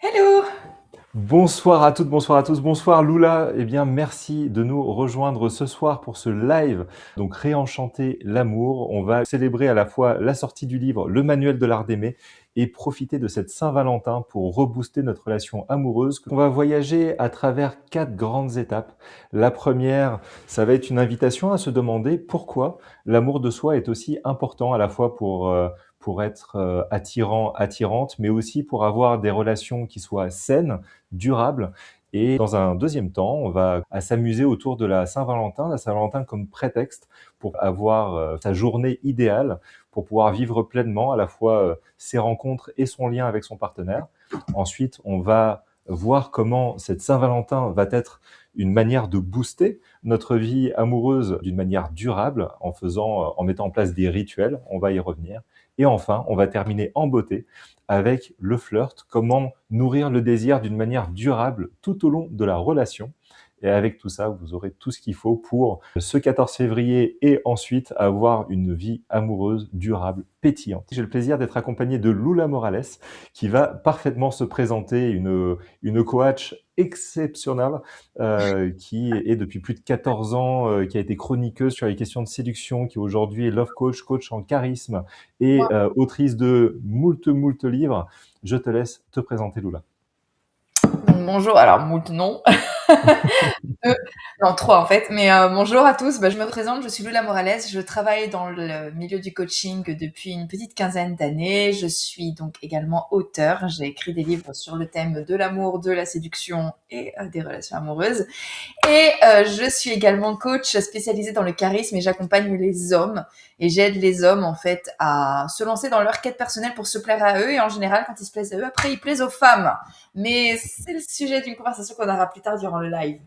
Hello! Bonsoir à toutes, bonsoir à tous, bonsoir Lula. Eh bien, merci de nous rejoindre ce soir pour ce live. Donc, Réenchanter l'amour. On va célébrer à la fois la sortie du livre, le manuel de l'art d'aimer, et profiter de cette Saint-Valentin pour rebooster notre relation amoureuse. On va voyager à travers 4 grandes étapes. La première, ça va être une invitation à se demander pourquoi l'amour de soi est aussi important à la fois pour être attirant, attirante, mais aussi pour avoir des relations qui soient saines, durables. Et dans un deuxième temps, on va s'amuser autour de la Saint-Valentin comme prétexte pour avoir sa journée idéale, pour pouvoir vivre pleinement à la fois ses rencontres et son lien avec son partenaire. Ensuite, on va voir comment cette Saint-Valentin va être une manière de booster notre vie amoureuse d'une manière durable en mettant en place des rituels. On va y revenir. Et enfin, on va terminer en beauté avec le flirt, comment nourrir le désir d'une manière durable tout au long de la relation. Et avec tout ça, vous aurez tout ce qu'il faut pour ce 14 février et ensuite avoir une vie amoureuse durable, pétillante. J'ai le plaisir d'être accompagné de Lula Morales, qui va parfaitement se présenter, une coach exceptionnelle, qui est depuis plus de 14 ans, qui a été chroniqueuse sur les questions de séduction, qui aujourd'hui est love coach, coach en charisme et autrice de moult livres. Je te laisse te présenter, Lula. Bonjour, alors moult non. 2, non 3 en fait, mais bonjour à tous, je me présente, je suis Lula Morales, je travaille dans le milieu du coaching depuis une petite quinzaine d'années. Je suis donc également auteure, j'ai écrit des livres sur le thème de l'amour, de la séduction et des relations amoureuses. Et je suis également coach spécialisée dans le charisme et j'accompagne les hommes et j'aide les hommes en fait à se lancer dans leur quête personnelle pour se plaire à eux et en général quand ils se plaisent à eux, après ils plaisent aux femmes. Mais c'est le sujet d'une conversation qu'on aura plus tard durant le live.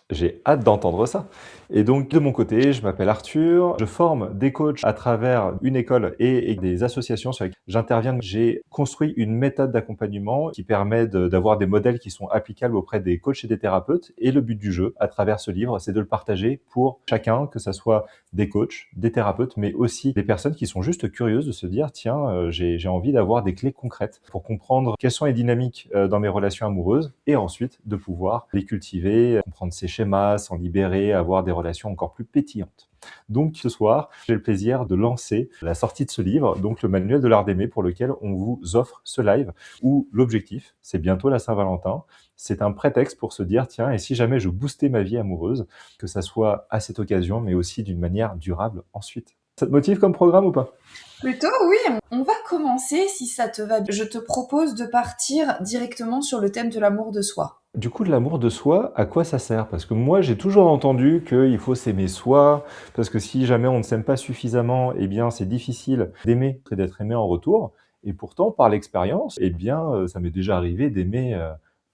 J'ai hâte d'entendre ça. Et donc, de mon côté, je m'appelle Arthur. Je forme des coachs à travers une école et des associations sur lesquelles j'interviens. J'ai construit une méthode d'accompagnement qui permet d'avoir des modèles qui sont applicables auprès des coachs et des thérapeutes. Et le but du jeu, à travers ce livre, c'est de le partager pour chacun, que ce soit des coachs, des thérapeutes, mais aussi des personnes qui sont juste curieuses de se dire, tiens, j'ai envie d'avoir des clés concrètes pour comprendre quelles sont les dynamiques dans mes relations amoureuses et ensuite de pouvoir les cultiver, comprendre ces schémas, s'en libérer, avoir des relations encore plus pétillantes. Donc ce soir, j'ai le plaisir de lancer la sortie de ce livre, donc le manuel de l'art d'aimer, pour lequel on vous offre ce live, où l'objectif, c'est bientôt la Saint-Valentin, c'est un prétexte pour se dire, tiens, et si jamais je boostais ma vie amoureuse, que ça soit à cette occasion, mais aussi d'une manière durable ensuite. Ça te motive comme programme ou pas? Plutôt, oui, on va commencer si ça te va. Je te propose de partir directement sur le thème de l'amour de soi. Du coup, de l'amour de soi, à quoi ça sert? Parce que moi, j'ai toujours entendu qu'il faut s'aimer soi, parce que si jamais on ne s'aime pas suffisamment, eh bien, c'est difficile d'aimer et d'être aimé en retour. Et pourtant, par l'expérience, eh bien, ça m'est déjà arrivé d'aimer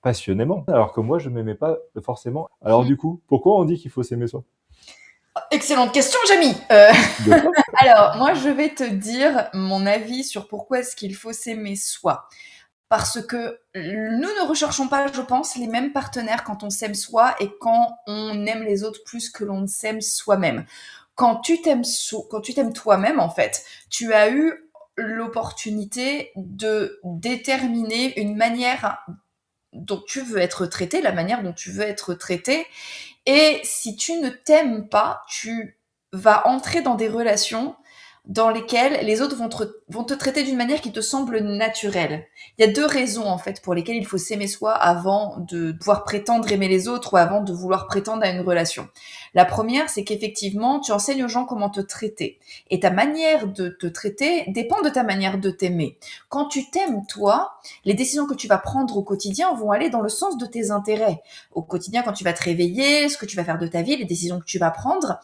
passionnément, alors que moi, je m'aimais pas forcément. Alors du coup, pourquoi on dit qu'il faut s'aimer soi? Excellente question, Jamie. De quoi? Alors, moi, je vais te dire mon avis sur pourquoi est-ce qu'il faut s'aimer soi. Parce que nous ne recherchons pas, je pense, les mêmes partenaires quand on s'aime soi et quand on aime les autres plus que l'on ne s'aime soi-même. Quand tu t'aimes toi-même, en fait, tu as eu l'opportunité de déterminer une manière dont tu veux être traité, la manière dont tu veux être traité. Et si tu ne t'aimes pas, tu vas entrer dans des relations dans lesquelles les autres vont te traiter d'une manière qui te semble naturelle. Il y a deux raisons en fait pour lesquelles il faut s'aimer soi avant de pouvoir prétendre aimer les autres ou avant de vouloir prétendre à une relation. La première, c'est qu'effectivement, tu enseignes aux gens comment te traiter. Et ta manière de te traiter dépend de ta manière de t'aimer. Quand tu t'aimes toi, les décisions que tu vas prendre au quotidien vont aller dans le sens de tes intérêts. Au quotidien, quand tu vas te réveiller, ce que tu vas faire de ta vie, les décisions que tu vas prendre,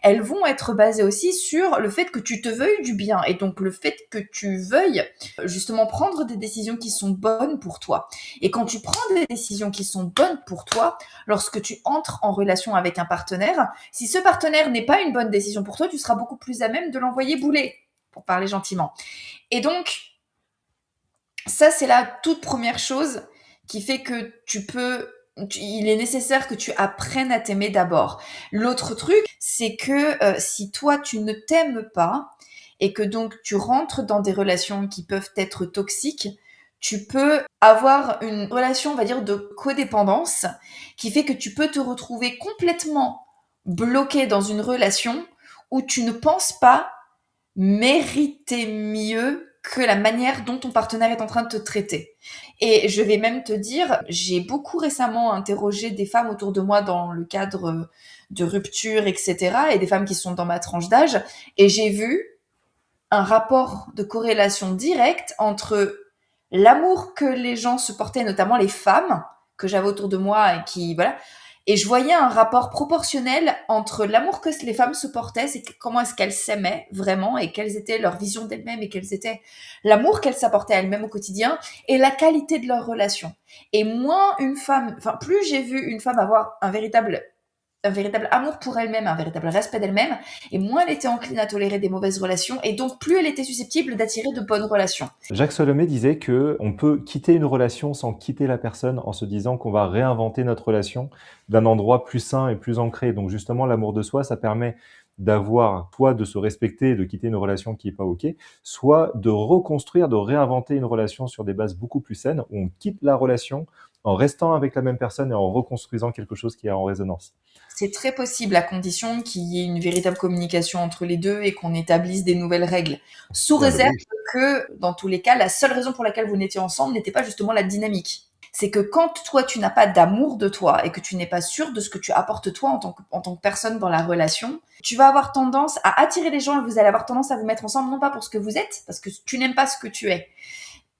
elles vont être basées aussi sur le fait que tu te veuilles du bien et donc le fait que tu veuilles justement prendre des décisions qui sont bonnes pour toi. Et quand tu prends des décisions qui sont bonnes pour toi, lorsque tu entres en relation avec un partenaire, si ce partenaire n'est pas une bonne décision pour toi, tu seras beaucoup plus à même de l'envoyer bouler, pour parler gentiment. Et donc, ça, c'est la toute première chose qui fait que il est nécessaire que tu apprennes à t'aimer d'abord. L'autre truc, c'est que si toi, tu ne t'aimes pas et que donc tu rentres dans des relations qui peuvent être toxiques, tu peux avoir une relation, on va dire, de codépendance qui fait que tu peux te retrouver complètement bloqué dans une relation où tu ne penses pas mériter mieux que la manière dont ton partenaire est en train de te traiter. Et je vais même te dire, j'ai beaucoup récemment interrogé des femmes autour de moi dans le cadre de rupture, etc., et des femmes qui sont dans ma tranche d'âge, et j'ai vu un rapport de corrélation directe entre l'amour que les gens se portaient, notamment les femmes que j'avais autour de moi et qui, voilà, et je voyais un rapport proportionnel entre l'amour que les femmes se portaient, c'est comment est-ce qu'elles s'aimaient vraiment et quelles étaient leurs visions d'elles-mêmes et quelles étaient l'amour qu'elles s'apportaient à elles-mêmes au quotidien et la qualité de leur relation. Et moins une femme, enfin plus j'ai vu une femme avoir un véritable amour pour elle-même, un véritable respect d'elle-même, et moins elle était encline à tolérer des mauvaises relations, et donc plus elle était susceptible d'attirer de bonnes relations. Jacques Salomé disait que on peut quitter une relation sans quitter la personne en se disant qu'on va réinventer notre relation d'un endroit plus sain et plus ancré. Donc justement, l'amour de soi, ça permet d'avoir, soit de se respecter et de quitter une relation qui est pas OK, soit de reconstruire, de réinventer une relation sur des bases beaucoup plus saines, où on quitte la relation en restant avec la même personne et en reconstruisant quelque chose qui est en résonance. C'est très possible à condition qu'il y ait une véritable communication entre les deux et qu'on établisse des nouvelles règles. Sous Ah bah réserve oui. que, dans tous les cas, la seule raison pour laquelle vous n'étiez ensemble n'était pas justement la dynamique. C'est que quand toi, tu n'as pas d'amour de toi et que tu n'es pas sûr de ce que tu apportes toi en tant que personne dans la relation, tu vas avoir tendance à attirer les gens et vous allez avoir tendance à vous mettre ensemble, non pas pour ce que vous êtes, parce que tu n'aimes pas ce que tu es.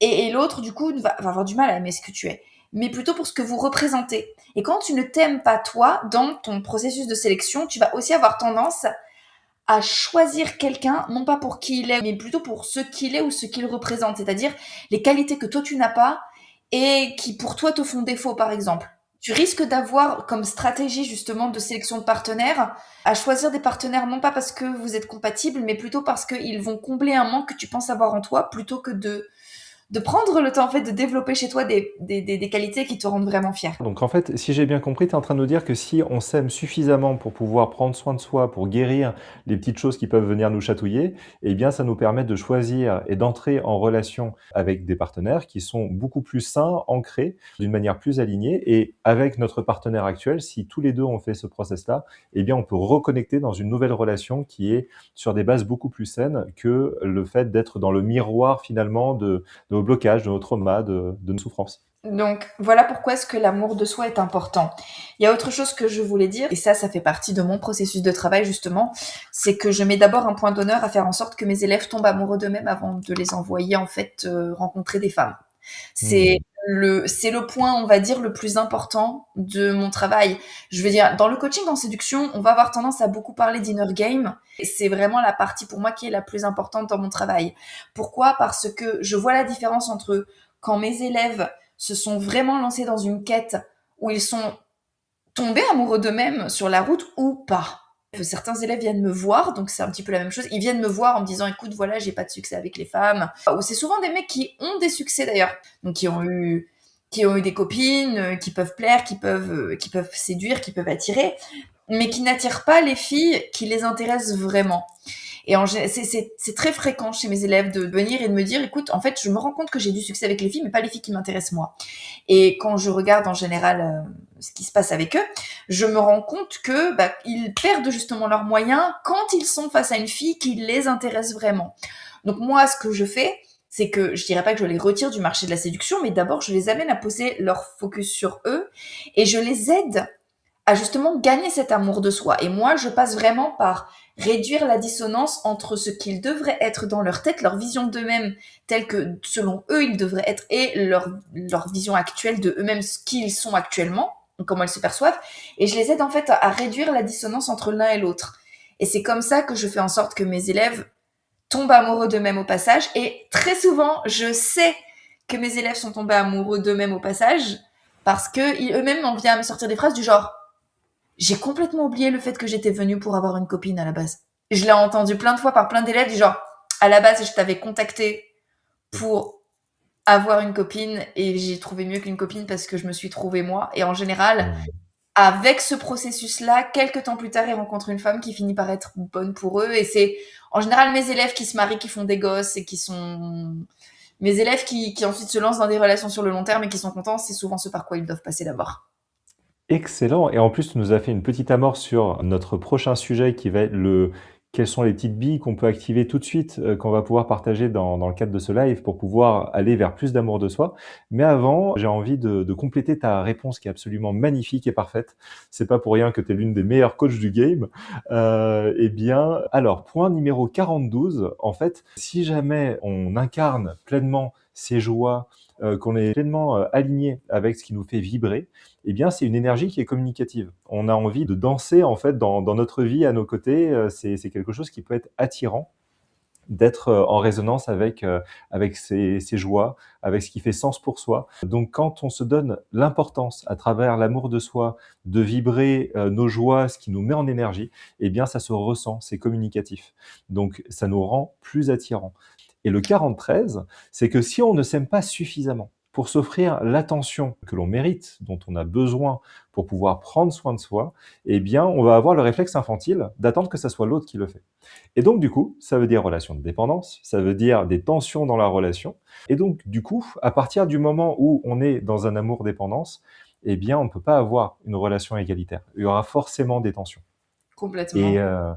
Et l'autre, du coup, va avoir du mal à aimer ce que tu es, mais plutôt pour ce que vous représentez. Et quand tu ne t'aimes pas toi, dans ton processus de sélection, tu vas aussi avoir tendance à choisir quelqu'un, non pas pour qui il est, mais plutôt pour ce qu'il est ou ce qu'il représente, c'est-à-dire les qualités que toi tu n'as pas et qui pour toi te font défaut, par exemple. Tu risques d'avoir comme stratégie justement de sélection de partenaires à choisir des partenaires non pas parce que vous êtes compatibles, mais plutôt parce qu'ils vont combler un manque que tu penses avoir en toi, plutôt que de prendre le temps en fait de développer chez toi des qualités qui te rendent vraiment fier. Donc en fait, si j'ai bien compris, tu es en train de nous dire que si on s'aime suffisamment pour pouvoir prendre soin de soi, pour guérir les petites choses qui peuvent venir nous chatouiller, eh bien ça nous permet de choisir et d'entrer en relation avec des partenaires qui sont beaucoup plus sains, ancrés, d'une manière plus alignée. Et avec notre partenaire actuel, si tous les deux ont fait ce process-là, eh bien on peut reconnecter dans une nouvelle relation qui est sur des bases beaucoup plus saines que le fait d'être dans le miroir finalement de nos blocages, de nos traumas, de nos souffrances. Donc voilà pourquoi est-ce que l'amour de soi est important. Il y a autre chose que je voulais dire, et ça fait partie de mon processus de travail justement, c'est que je mets d'abord un point d'honneur à faire en sorte que mes élèves tombent amoureux d'eux-mêmes avant de les envoyer en fait rencontrer des femmes. C'est Mmh. c'est le point, on va dire, le plus important de mon travail. Je veux dire, dans le coaching en séduction, on va avoir tendance à beaucoup parler d'inner game. Et c'est vraiment la partie pour moi qui est la plus importante dans mon travail. Pourquoi? Parce que je vois la différence entre quand mes élèves se sont vraiment lancés dans une quête où ils sont tombés amoureux d'eux-mêmes sur la route ou pas. Certains élèves viennent me voir, donc c'est un petit peu la même chose. Ils viennent me voir en me disant, écoute, voilà, j'ai pas de succès avec les femmes. Ou c'est souvent des mecs qui ont des succès d'ailleurs, donc qui ont eu des copines, qui peuvent plaire, qui peuvent séduire, qui peuvent attirer, mais qui n'attirent pas les filles qui les intéressent vraiment. Et c'est très fréquent chez mes élèves de venir et de me dire, écoute, en fait, je me rends compte que j'ai du succès avec les filles, mais pas les filles qui m'intéressent moi. Et quand je regarde en général ce qui se passe avec eux, je me rends compte que ils perdent justement leurs moyens quand ils sont face à une fille qui les intéresse vraiment. Donc moi, ce que je fais, c'est que je dirais pas que je les retire du marché de la séduction, mais d'abord je les amène à poser leur focus sur eux et je les aide à justement gagner cet amour de soi. Et moi, je passe vraiment par réduire la dissonance entre ce qu'ils devraient être dans leur tête, leur vision d'eux-mêmes telle que selon eux ils devraient être et leur vision actuelle de eux-mêmes, ce qu'ils sont actuellement, comment ils se perçoivent. Et je les aide en fait à réduire la dissonance entre l'un et l'autre. Et c'est comme ça que je fais en sorte que mes élèves tombent amoureux d'eux-mêmes au passage. Et très souvent, je sais que mes élèves sont tombés amoureux d'eux-mêmes au passage parce que eux-mêmes en viennent à me sortir des phrases du genre j'ai complètement oublié le fait que j'étais venue pour avoir une copine à la base. Je l'ai entendu plein de fois par plein d'élèves du genre, à la base, je t'avais contacté pour avoir une copine et j'ai trouvé mieux qu'une copine parce que je me suis trouvée moi. Et en général, Mmh. avec ce processus-là, quelques temps plus tard, ils rencontrent une femme qui finit par être bonne pour eux. Et c'est en général mes élèves qui se marient, qui font des gosses et qui sont Mes élèves qui ensuite se lancent dans des relations sur le long terme et qui sont contents, c'est souvent ce par quoi ils doivent passer d'abord. Excellent et en plus, tu nous as fait une petite amorce sur notre prochain sujet qui va être quelles sont les petites billes qu'on peut activer tout de suite, qu'on va pouvoir partager dans le cadre de ce live pour pouvoir aller vers plus d'amour de soi. Mais avant, j'ai envie de compléter ta réponse qui est absolument magnifique et parfaite. C'est pas pour rien que tu es l'une des meilleures coachs du game. Eh bien, alors, point numéro 42, en fait, si jamais on incarne pleinement ces joies, qu'on est pleinement aligné avec ce qui nous fait vibrer, eh bien, c'est une énergie qui est communicative. On a envie de danser, en fait, dans notre vie, à nos côtés. C'est quelque chose qui peut être attirant, d'être en résonance avec ses joies, avec ce qui fait sens pour soi. Donc, quand on se donne l'importance, à travers l'amour de soi, de vibrer nos joies, ce qui nous met en énergie, eh bien, ça se ressent, c'est communicatif. Donc, ça nous rend plus attirants. Et le 43, c'est que si on ne s'aime pas suffisamment pour s'offrir l'attention que l'on mérite, dont on a besoin pour pouvoir prendre soin de soi, eh bien, on va avoir le réflexe infantile d'attendre que ça soit l'autre qui le fait. Et donc, du coup, ça veut dire relation de dépendance, ça veut dire des tensions dans la relation. Et donc, du coup, à partir du moment où on est dans un amour-dépendance, eh bien, on ne peut pas avoir une relation égalitaire. Il y aura forcément des tensions. Et, Complètement. euh,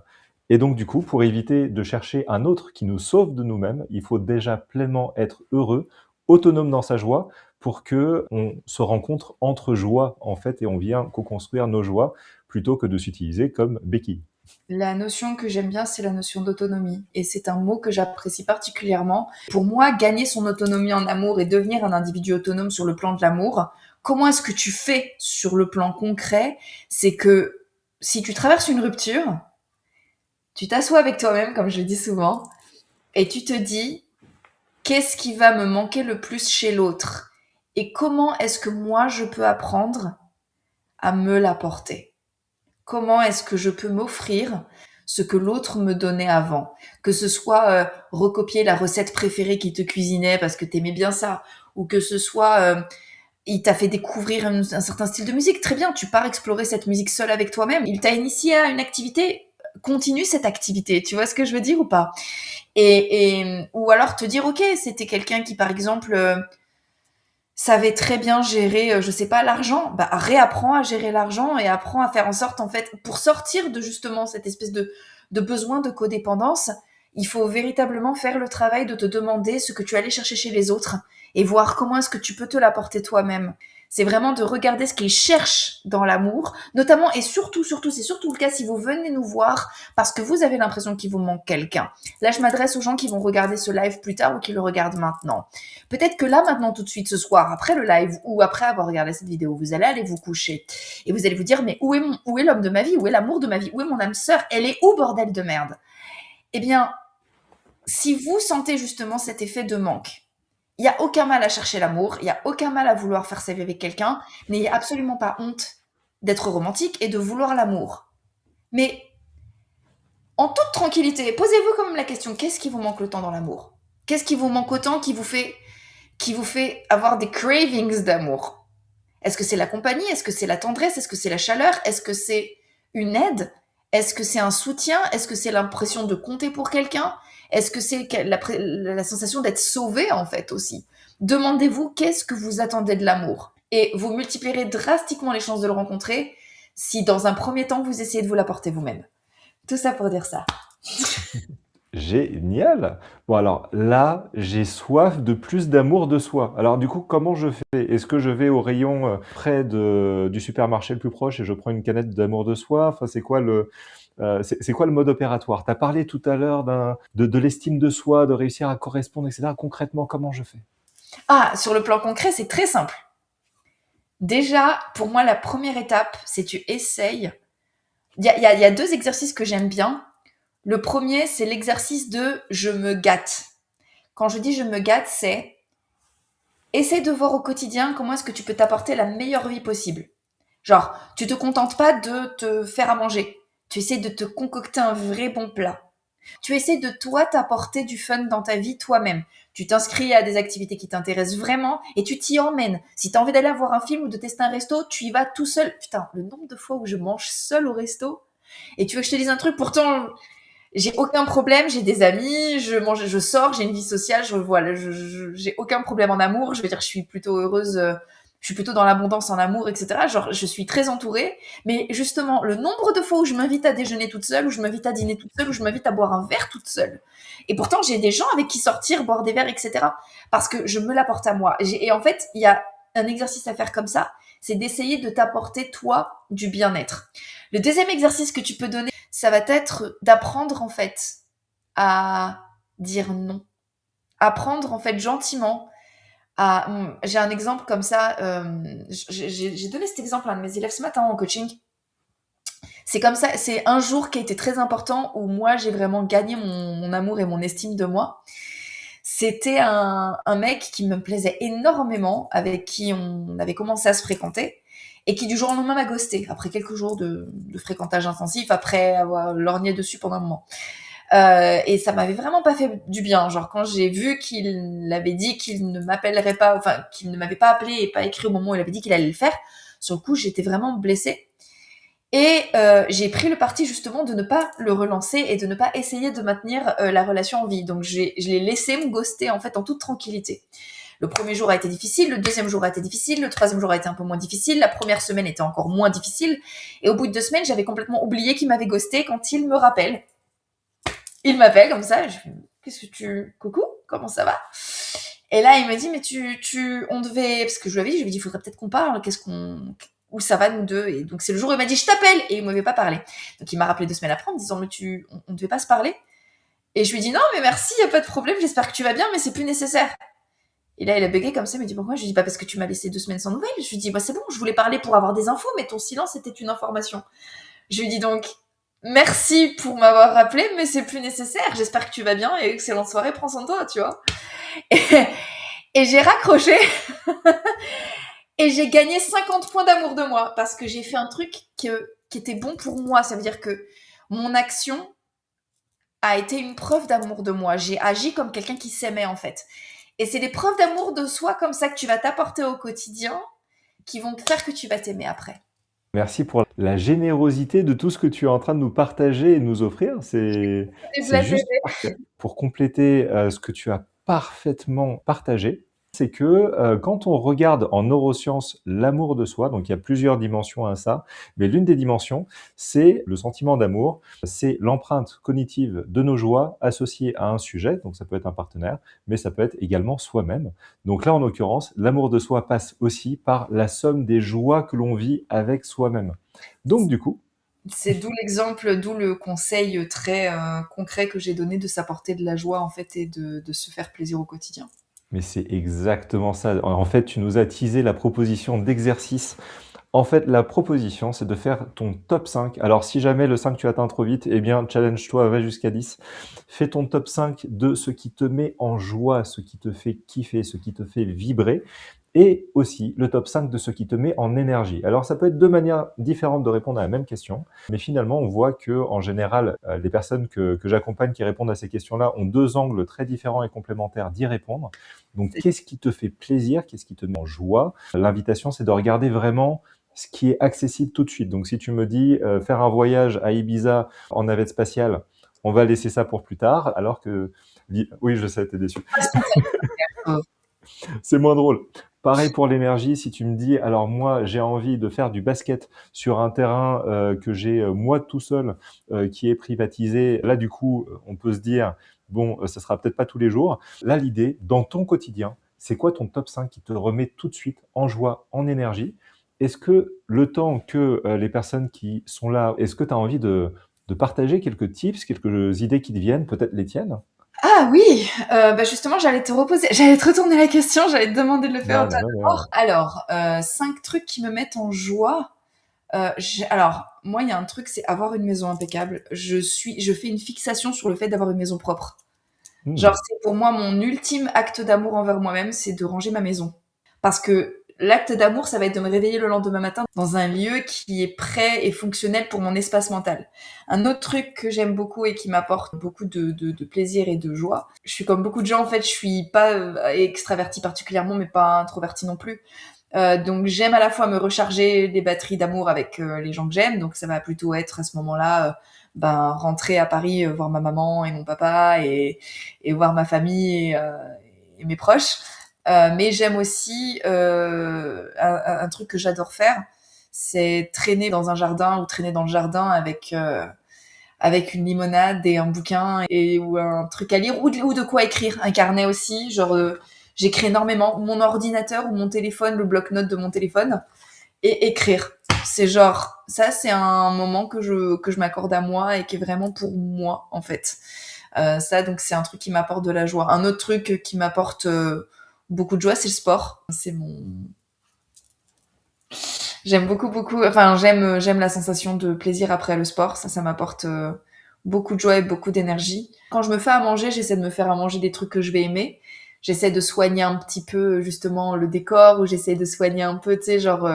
et donc, du coup, pour éviter de chercher un autre qui nous sauve de nous-mêmes, il faut déjà pleinement être heureux, autonome dans sa joie, pour que on se rencontre entre joie, en fait, et on vient co-construire nos joies, plutôt que de s'utiliser comme béquille. La notion que j'aime bien, c'est la notion d'autonomie. Et c'est un mot que j'apprécie particulièrement. Pour moi, gagner son autonomie en amour et devenir un individu autonome sur le plan de l'amour, comment est-ce que tu fais sur le plan concret? C'est que si tu traverses une rupture, tu t'assois avec toi-même, comme je le dis souvent, et tu te dis, qu'est-ce qui va me manquer le plus chez l'autre? Et comment est-ce que moi, je peux apprendre à me l'apporter? Comment est-ce que je peux m'offrir ce que l'autre me donnait avant? Que ce soit recopier la recette préférée qu'il te cuisinait parce que t'aimais bien ça, ou que ce soit il t'a fait découvrir un certain style de musique. Très bien, tu pars explorer cette musique seule avec toi-même. Il t'a initié à une activité, continue cette activité. Tu vois ce que je veux dire ou pas? Ou alors te dire, ok, c'était quelqu'un qui, par exemple, savait très bien gérer, je sais pas, l'argent, bah réapprends à gérer l'argent et apprends à faire en sorte, en fait, pour sortir de justement cette espèce de besoin de codépendance, il faut véritablement faire le travail de te demander ce que tu allais chercher chez les autres et voir comment est-ce que tu peux te l'apporter toi-même. C'est vraiment de regarder ce qu'ils cherchent dans l'amour, notamment et surtout, surtout, c'est surtout le cas si vous venez nous voir parce que vous avez l'impression qu'il vous manque quelqu'un. Là, je m'adresse aux gens qui vont regarder ce live plus tard ou qui le regardent maintenant. Peut-être que là, maintenant, tout de suite, ce soir, après le live ou après avoir regardé cette vidéo, vous allez aller vous coucher et vous allez vous dire, mais où est l'homme de ma vie? Où est l'amour de ma vie? Où est mon âme sœur? Elle est où, bordel de merde? Eh bien, si vous sentez justement cet effet de manque, il n'y a aucun mal à chercher l'amour, il n'y a aucun mal à vouloir faire sa vie avec quelqu'un, n'ayez absolument pas honte d'être romantique et de vouloir l'amour. Mais en toute tranquillité, posez-vous quand même la question, qu'est-ce qui vous manque le temps dans l'amour? Qu'est-ce qui vous manque autant qui vous fait avoir des cravings d'amour? Est-ce que c'est la compagnie? Est-ce que c'est la tendresse? Est-ce que c'est la chaleur? Est-ce que c'est une aide? Est-ce que c'est un soutien? Est-ce que c'est l'impression de compter pour quelqu'un? Est-ce que c'est la sensation d'être sauvé en fait aussi? Demandez-vous qu'est-ce que vous attendez de l'amour. Et vous multiplierez drastiquement les chances de le rencontrer si dans un premier temps vous essayez de vous l'apporter vous-même. Tout ça pour dire ça. Génial! Bon alors là, j'ai soif de plus d'amour de soi. Alors du coup, comment je fais? Est-ce que je vais au rayon, près du supermarché le plus proche et je prends une canette d'amour de soi? Enfin, c'est quoi le mode opératoire? Tu as parlé tout à l'heure de l'estime de soi, de réussir à correspondre et cetera. Concrètement, comment je fais? Ah, sur le plan concret, c'est très simple. Déjà, pour moi, la première étape, c'est tu essayes. Il y a 2 exercices que j'aime bien. Le premier, c'est l'exercice de je me gâte. Quand je dis je me gâte, c'est essaie de voir au quotidien comment est-ce que tu peux t'apporter la meilleure vie possible. Genre, tu te contentes pas de te faire à manger. Tu essaies de te concocter un vrai bon plat. Tu essaies de toi t'apporter du fun dans ta vie toi-même. Tu t'inscris à des activités qui t'intéressent vraiment et tu t'y emmènes. Si tu as envie d'aller voir un film ou de tester un resto, tu y vas tout seul. Putain, le nombre de fois où je mange seul au resto. Et tu veux que je te dise un truc, pourtant, J'ai aucun problème, j'ai des amis, je mange, je sors, j'ai une vie sociale, j'ai aucun problème en amour. Je veux dire, je suis plutôt heureuse, je suis plutôt dans l'abondance en amour, etc. Genre, je suis très entourée. Mais justement, le nombre de fois où je m'invite à déjeuner toute seule, où je m'invite à dîner toute seule, où je m'invite à boire un verre toute seule. Et pourtant, j'ai des gens avec qui sortir, boire des verres, etc. Parce que je me l'apporte à moi. Et en fait, il y a un exercice à faire comme ça, c'est d'essayer de t'apporter, toi, du bien-être. Le deuxième exercice que tu peux donner, ça va être d'apprendre, en fait, à dire non. Apprendre, en fait, gentiment à... J'ai un exemple comme ça, j'ai donné cet exemple à un de mes élèves ce matin en coaching. C'est comme ça, c'est un jour qui a été très important où moi, j'ai vraiment gagné mon amour et mon estime de moi. C'était un mec qui me plaisait énormément, avec qui on avait commencé à se fréquenter, et qui du jour au lendemain m'a ghosté, après quelques jours de fréquentage intensif, après avoir lorgné dessus pendant un moment. Et ça m'avait vraiment pas fait du bien. Genre, quand j'ai vu qu'il avait dit qu'il ne m'appellerait pas, enfin, qu'il ne m'avait pas appelé et pas écrit au moment où il avait dit qu'il allait le faire, sur le coup, j'étais vraiment blessée. Et j'ai pris le parti justement de ne pas le relancer et de ne pas essayer de maintenir la relation en vie. Donc je l'ai laissé me ghoster en fait en toute tranquillité. Le premier jour a été difficile, le deuxième jour a été difficile, le troisième jour a été un peu moins difficile, la première semaine était encore moins difficile. Et au bout de 2 semaines, j'avais complètement oublié qu'il m'avait ghosté quand il me rappelle. Il m'appelle comme ça, je fais, qu'est-ce que tu... Coucou, comment ça va? Et là, il m'a dit, mais on devait... Parce que je lui avais dit, il faudrait peut-être qu'on parle, où ça va nous deux. Et donc c'est le jour où il m'a dit je t'appelle et il m'avait pas parlé. Donc il m'a rappelé 2 semaines après en me disant mais on devait pas se parler. Et je lui dis non mais merci, y a pas de problème, j'espère que tu vas bien mais c'est plus nécessaire. Et là il a bugué comme ça, il m'a dit pourquoi? Je lui dis bah parce que tu m'as laissé 2 semaines sans nouvelles. Je lui dis bah c'est bon, je voulais parler pour avoir des infos mais ton silence était une information. Je lui dis donc merci pour m'avoir rappelé mais c'est plus nécessaire. J'espère que tu vas bien et excellente soirée, prends soin de toi, tu vois. Et, et j'ai raccroché. Et j'ai gagné 50 points d'amour de moi parce que j'ai fait un truc qui était bon pour moi. Ça veut dire que mon action a été une preuve d'amour de moi. J'ai agi comme quelqu'un qui s'aimait en fait. Et c'est des preuves d'amour de soi comme ça que tu vas t'apporter au quotidien qui vont faire que tu vas t'aimer après. Merci pour la générosité de tout ce que tu es en train de nous partager et de nous offrir. C'est juste parfait. Pour compléter ce que tu as parfaitement partagé, c'est que quand on regarde en neurosciences l'amour de soi, donc il y a plusieurs dimensions à ça, mais l'une des dimensions, c'est le sentiment d'amour, c'est l'empreinte cognitive de nos joies associées à un sujet, donc ça peut être un partenaire, mais ça peut être également soi-même. Donc là, en l'occurrence, l'amour de soi passe aussi par la somme des joies que l'on vit avec soi-même. Donc du coup, C'est d'où l'exemple, d'où le conseil très concret que j'ai donné de s'apporter de la joie en fait et de se faire plaisir au quotidien. mais c'est exactement ça. En fait, tu nous as teasé la proposition d'exercice. En fait, la proposition, c'est de faire ton top 5. Alors, si jamais le 5 tu atteins trop vite, eh bien, challenge-toi, va jusqu'à 10. Fais ton top 5 de ce qui te met en joie, ce qui te fait kiffer, ce qui te fait vibrer. Et aussi le top 5 de ce qui te met en énergie. Alors, ça peut être deux manières différentes de répondre à la même question, mais finalement, on voit que en général, les personnes que j'accompagne qui répondent à ces questions-là ont deux angles très différents et complémentaires d'y répondre. Donc, qu'est-ce qui te fait plaisir? Qu'est-ce qui te met en joie? L'invitation, c'est de regarder vraiment ce qui est accessible tout de suite. Donc, si tu me dis faire un voyage à Ibiza en navette spatiale, on va laisser ça pour plus tard, alors que... Oui, je sais, t'es déçu. C'est moins drôle. Pareil pour l'énergie, si tu me dis, alors moi j'ai envie de faire du basket sur un terrain que j'ai moi tout seul qui est privatisé, là du coup on peut se dire, bon ça sera peut-être pas tous les jours. Là l'idée, dans ton quotidien, c'est quoi ton top 5 qui te remet tout de suite en joie, en énergie? Est-ce que le temps que les personnes qui sont là, est-ce que tu as envie de partager quelques tips, quelques idées qui te viennent, peut-être les tiennes? Ah oui, bah justement, j'allais te retourner la question, j'allais te demander de le faire Non, toi non, non, non. d'abord. Alors, 5 trucs qui me mettent en joie. Alors, moi, il y a un truc, c'est avoir une maison impeccable. Je fais une fixation sur le fait d'avoir une maison propre. Hmm. Genre, c'est pour moi mon ultime acte d'amour envers moi-même, c'est de ranger ma maison. Parce que l'acte d'amour, ça va être de me réveiller le lendemain matin dans un lieu qui est prêt et fonctionnel pour mon espace mental. Un autre truc que j'aime beaucoup et qui m'apporte beaucoup de plaisir et de joie, je suis comme beaucoup de gens, en fait, je suis pas extravertie particulièrement, mais pas introvertie non plus. Donc j'aime à la fois me recharger les batteries d'amour avec les gens que j'aime, donc ça va plutôt être à ce moment-là rentrer à Paris, voir ma maman et mon papa et voir ma famille et mes proches. Mais j'aime aussi un truc que j'adore faire, c'est traîner dans un jardin ou traîner dans le jardin avec une limonade et un bouquin ou un truc à lire ou de quoi écrire, un carnet aussi. Genre, j'écris énormément. Mon ordinateur ou mon téléphone, le bloc-notes de mon téléphone et écrire. C'est genre, ça, c'est un moment que je m'accorde à moi et qui est vraiment pour moi, en fait. Ça, donc, c'est un truc qui m'apporte de la joie. Un autre truc qui m'apporte beaucoup de joie, c'est le sport. J'aime beaucoup, beaucoup. Enfin, j'aime la sensation de plaisir après le sport. Ça m'apporte beaucoup de joie et beaucoup d'énergie. Quand je me fais à manger, j'essaie de me faire à manger des trucs que je vais aimer. J'essaie de soigner un petit peu justement le décor ou j'essaie de soigner un peu, tu sais, genre,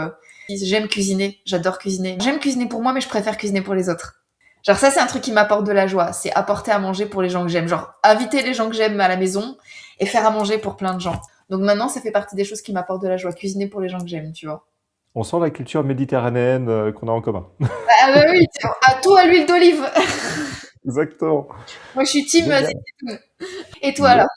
j'aime cuisiner. J'adore cuisiner. J'aime cuisiner pour moi, mais je préfère cuisiner pour les autres. Genre ça, c'est un truc qui m'apporte de la joie. C'est apporter à manger pour les gens que j'aime. Genre inviter les gens que j'aime à la maison et faire à manger pour plein de gens. Donc maintenant, ça fait partie des choses qui m'apportent de la joie. Cuisiner pour les gens que j'aime, tu vois. On sent la culture méditerranéenne qu'on a en commun. Ah bah oui, à tout à l'huile d'olive. Exactement. Moi, je suis team Génial. zétoune. Et toi Yes. alors?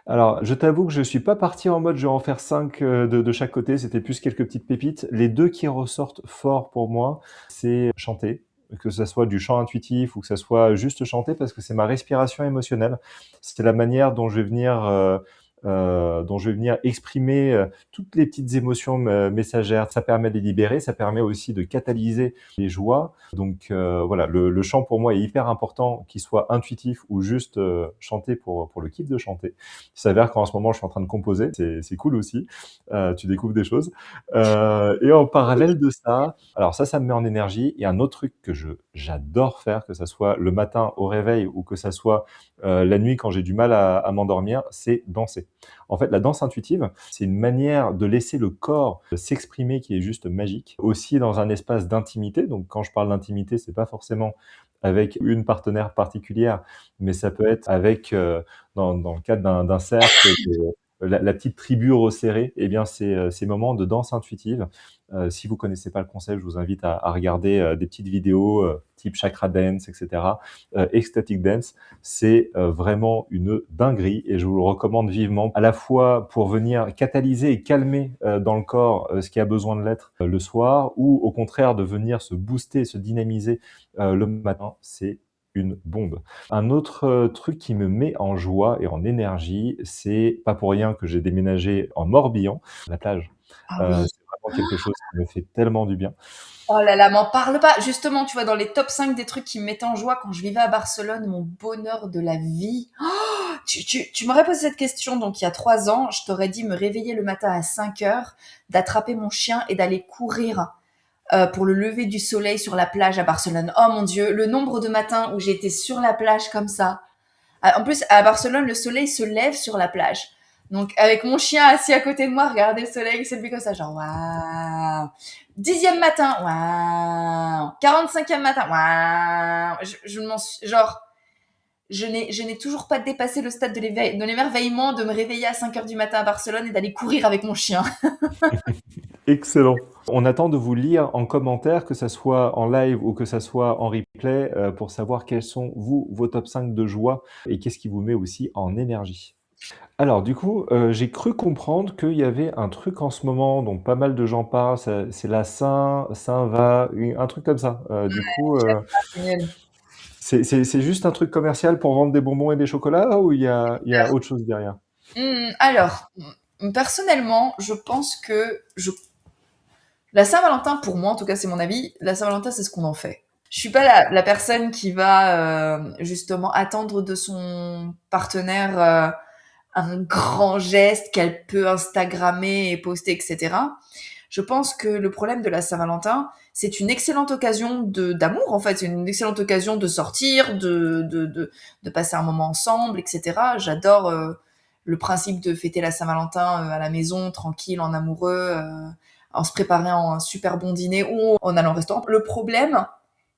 Alors, je t'avoue que je suis pas parti en mode je vais en faire 5 de chaque côté, c'était plus quelques petites pépites. Les deux qui ressortent fort pour moi, c'est chanter, que ça soit du chant intuitif ou que ça soit juste chanter parce que c'est ma respiration émotionnelle. C'est la manière dont je vais venir exprimer toutes les petites émotions messagères. Ça permet de les libérer, ça permet aussi de catalyser les joies. Donc voilà, le chant pour moi est hyper important, qu'il soit intuitif ou juste chanter pour le kiff de chanter. Il s'avère qu'en ce moment, je suis en train de composer. C'est cool aussi. Tu découvres des choses. Et en parallèle de ça, alors ça me met en énergie. Et un autre truc que j'adore faire, que ça soit le matin au réveil ou que ça soit la nuit quand j'ai du mal à m'endormir, c'est danser. En fait, la danse intuitive, c'est une manière de laisser le corps s'exprimer qui est juste magique. Aussi dans un espace d'intimité. Donc quand je parle d'intimité, c'est pas forcément avec une partenaire particulière, mais ça peut être avec dans le cadre d'un cercle, la petite tribu resserrée. Eh bien, c'est ces moments de danse intuitive. Si vous connaissez pas le concept, je vous invite à regarder des petites vidéos type Chakra Dance, etc. Ecstatic Dance, c'est vraiment une dinguerie et je vous le recommande vivement, à la fois pour venir catalyser et calmer dans le corps ce qui a besoin de l'être le soir, ou au contraire de venir se booster, se dynamiser le matin. C'est une bombe. Un autre truc qui me met en joie et en énergie, c'est pas pour rien que j'ai déménagé en Morbihan, la plage. Ah oui. C'est vraiment quelque chose qui me fait tellement du bien. Oh là là, m'en parle pas. Justement, tu vois, dans les top 5 des trucs qui me mettaient en joie quand je vivais à Barcelone, mon bonheur de la vie. Oh, tu m'aurais posé cette question, donc il y a 3 ans, je t'aurais dit me réveiller le matin à 5 heures, d'attraper mon chien et d'aller courir pour le lever du soleil sur la plage à Barcelone. Oh mon Dieu, le nombre de matins où j'étais sur la plage comme ça. En plus, à Barcelone, le soleil se lève sur la plage. Donc, avec mon chien assis à côté de moi, regarder le soleil s'élever comme ça, genre, waouh. 10e matin, waouh. 45e matin, waouh. Je m'en suis, genre, je n'ai toujours pas dépassé le stade de l'émerveillement de me réveiller à 5 heures du matin à Barcelone et d'aller courir avec mon chien. Excellent. On attend de vous lire en commentaire, que ça soit en live ou que ça soit en replay, pour savoir quels sont, vous, vos top 5 de joie et qu'est-ce qui vous met aussi en énergie. Alors du coup, j'ai cru comprendre qu'il y avait un truc en ce moment dont pas mal de gens parlent, c'est la Saint-Va, un truc comme ça. Du coup, C'est nul. c'est juste un truc commercial pour vendre des bonbons et des chocolats ou il y a autre chose derrière? Alors, personnellement, je pense que la Saint-Valentin, pour moi, en tout cas, c'est mon avis, la Saint-Valentin, c'est ce qu'on en fait. Je suis pas la personne qui va justement attendre de son partenaire un grand geste qu'elle peut Instagrammer et poster, etc. Je pense que le problème de la Saint-Valentin, c'est une excellente occasion d'amour, en fait. C'est une excellente occasion de sortir, de passer un moment ensemble, etc. J'adore le principe de fêter la Saint-Valentin à la maison, tranquille, en amoureux, en se préparant un super bon dîner ou en allant au restaurant. Le problème,